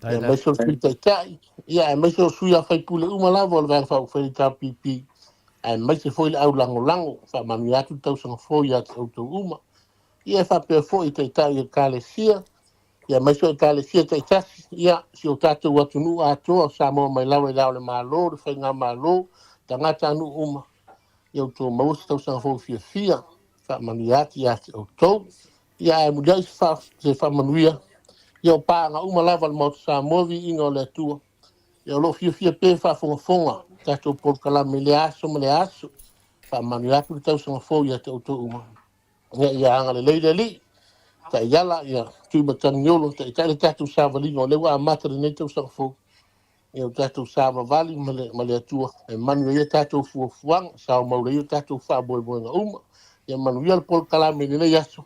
ia maise o sui taʻitaʻi ia e maise o sui afaipule uma lava o le vaega faaufai tapipi ae maise foi le aulagolago faamanuia atu le tausaga fou iā te outou uma ia e faapea foʻi taʻitaʻi e kalesia ia maise o kalesia taʻitasi ia si o tatou atu nuu atoa o Samoa mai lava i la o le mālō le faigā mālō tagata anu uma ia outou maua se tausaga fou fiafia faamanuia atu iā te outou ia e muliai se faamanuia ia o paga uma lava le maoto Samoa viiga o le atua ia o loo fiafia pe faafogafoga tatou polokalame i le aso ma le aso faamanuia atu le tausaga fou iā te outou uma ia agalelei le alii taʻiala ia tui mataniolo taʻitaʻi le tatou savaliga o le ua amata lenei tausaga fou ia o tatou savavali ma le atua e manu ia tatou fuafuaga sao maula ia tatou faamoemoega uma ia manuia le polokalame lenei aso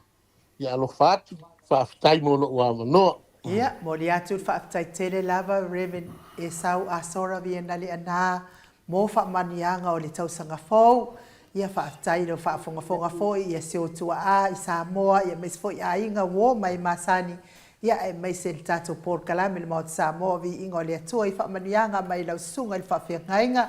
ia alofa atu faafetai mo loo avanoa Ia, mo li atu whaatai tele lava, Reverend e sau a sora vi na li ana, mo whaamanianga o le tausanga fōu, ia whaatai lo whaafonga fōu, ia se o tua a, i Samoa, ia meis fōi a inga wō mai masani, ia e meis e tatou Port Kalame le maot Samoa vi inga o le atua, i whaamanianga mai lau sunga i whaafengainga,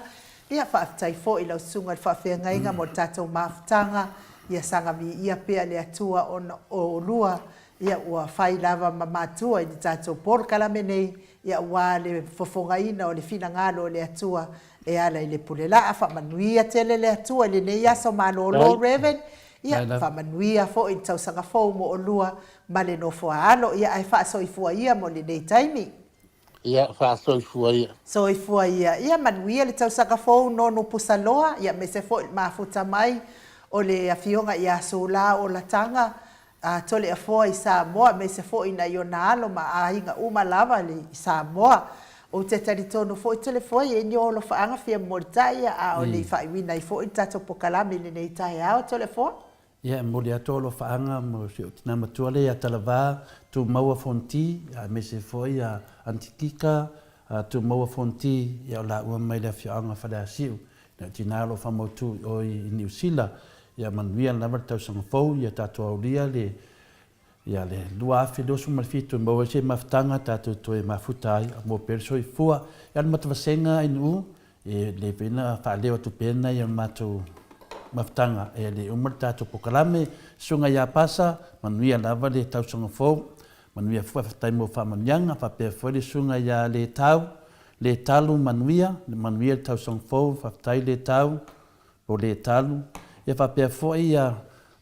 ia whaatai fōu i lau sunga i whaafengainga mo tatou mafutanga, ia sanga vi ia pea le atua o lua, ia ua fai lava mamatua i tatou Port Kalame nei, ia ua le fofongaina o le finagalo o le atua e ala i le pulela, a whamanuia tele le atua le nei aso malolo Reverend, ia whamanuia fo i tausaga fōu mo o lua ma le nofo alo, ia ai whaasoifua ia mo le nei taimi. ia faasoifua ia Soifua ia manuia le tausaga fōu nono pusaloa, ia me se fo mafuta mai o le afionga ia sola o la tanga, tole a foa i Samoa, me se fo ina i o alo ma a inga uma lava le i Samoa. O te taritono fo i tole foa i ni o lo faanga fia mortaia a o le i whaiwina i fo i tato pokalame le nei tai ao tole foa? Ia, mo le ato lo faanga mo se o tina matua le a talava tu maua fonti, me se fo i a antikika tu maua fonti ia o la ua mai le fianga whada siu. Na tina lo famotu o i New Zealand, ia manuia lava le tausanga fou, ia tatou aulia ia le lua afe dosu malfitu maua se mafutanga tatou toe mafuta ai mo perso i fua ia le matavasenga i nuu e le pena whaaleo atu pena ia matou mafutanga e le umar tatou pokalame sunga ia pasa manuia lava le tausanga fou manuia fua fatai mo whamanianga whapea fua le sunga ia le tau le talu manuia le tausanga fou fatai le tau o le talu ia whapea fua ia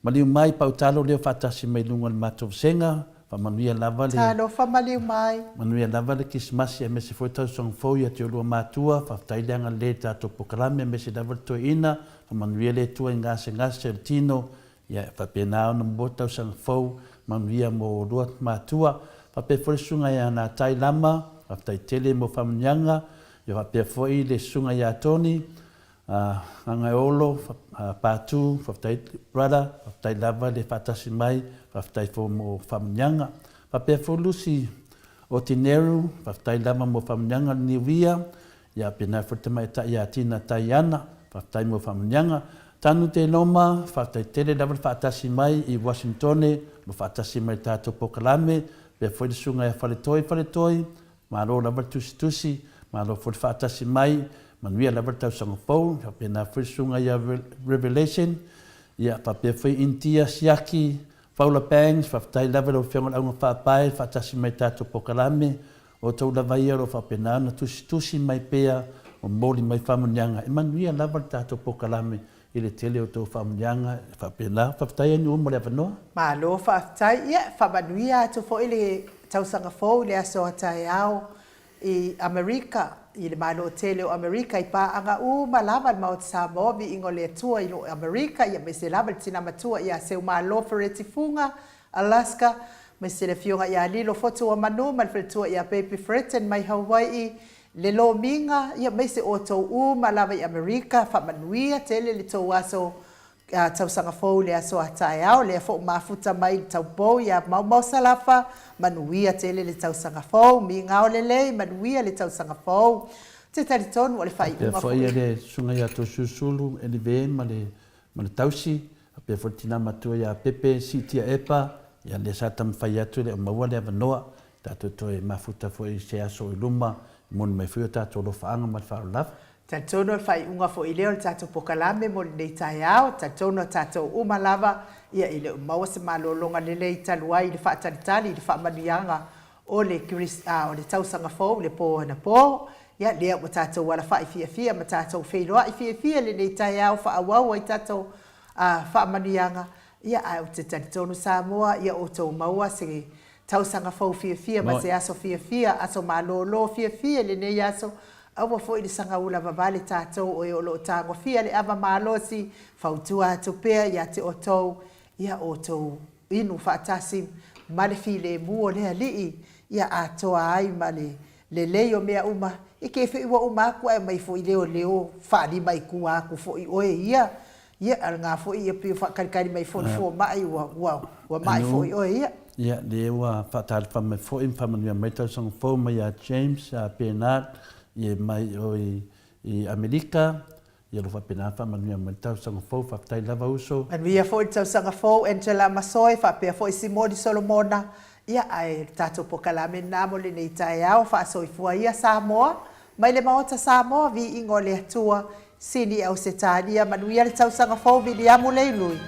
maliu mai pautalo leo fatasi mai lunga le matou senga fa manuia lava le talo fa maliu mai manuia lava le kismasi e mese foi tau song fo ia te lua matua fa tailanga le tatou pokalame mese lava to ina fa manuia le tua ngase tino ia fa pena no bota song fo manuia mo lua matua fa pe foi sunga ia na tai lama fa tai tele mo fa mnyanga ia fa pe foi le sunga ia toni angaolo patu faftai brother faftai lava le fatasi mai faftai fo mo famnyanga pape fo lusi o tineru faftai lava mo famnyanga ni via ya pena fo mai ta ya tina tayana faftai mo famnyanga tanu te loma faftai tele lava fatasi mai i Washington mo fatasi mai tato pokalame pe fo sunga ya fale toi malo lava tusi malo for fatasi mai manuia lava tau sangapou pe na frisunga ia revelation ia pape foi intia siaki Paula Bangs fatai lava lo fianga au fapai fatasi mai tatu pokalame o tau lava ia lo fapena na tusi mai pea o moli mai famunianga manuia lava tatu pokalame ile tele o tau famunianga fapena fatai ni umole avanoa malo fatai ia famanuia to fo ile tau sangafou le aso atai ao i Amerika i le malo tele o Amerika i pa anga malava ma o Samoa vi ingo le tua i lo Amerika ia me se lava tina matua ia se malo feretifunga Alaska me se le fionga ia lilo foto o manu mal tua ia baby Britain mai Hawaii le lo minga ia me se o to malava i Amerika fa manuia tele le to aso tau sangafou le aso atai ao le fo mafuta mai tau po ia mau salafa manuia tele le tau sangafou mi ngao le manuia le tau sangafou te tari tonu o le fai unga fo ia le sunga ia to susulu e le ve ma le tausi pe fortina matua ia pepe sitia epa ia le satam fai atu le maua le avanoa tato to e mafuta fo i se aso i luma mon mai fio tato lo faanga ma fa laf Tatono fai unga fo i leo tato pokalame mo le tai ao, tatono tato umalava ia i le maua se malolonga lele i taluai i le whaataritali i le whaamanianga o le tausanga fo le po na po ia lea mo tato wala wha i fia ma tato wheiroa i fia le nei tai ao whaawawa i tato whaamanianga ia au te tatono Samoa ia o tau maua se tausanga fo fia ma se aso fia aso malolo fia le nei aso awa foi le sanga ula vavale tātou o e o lo tāngo fia le ava malosi fautua atu pea ia te otou ia otou inu whaatasi male fi le muo lea lii ia atoa ai male le leo mea uma i ke whi ua uma aku ai mai foi leo whaani mai kua aku foi oe ia al ngā foi ia pio whakarikari mai fo mai ua mai foi oe ia ia le ua whaatari whamai foi whamanua mai tau sanga fo mai a James a Bernard ia mai o i Amerika ia lo whapena whamanua mai tau sanga fau whaptai lava uso. And we are for tau sanga fau Angela Masoi whapea for Simoni Solomona ia ai tato pokalame namo le nei tai au whaasoifua ia Samoa mai le maota Samoa vi ingo le atua sini au setania manuia le tau sanga fau vi li amu leilui.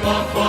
Come on.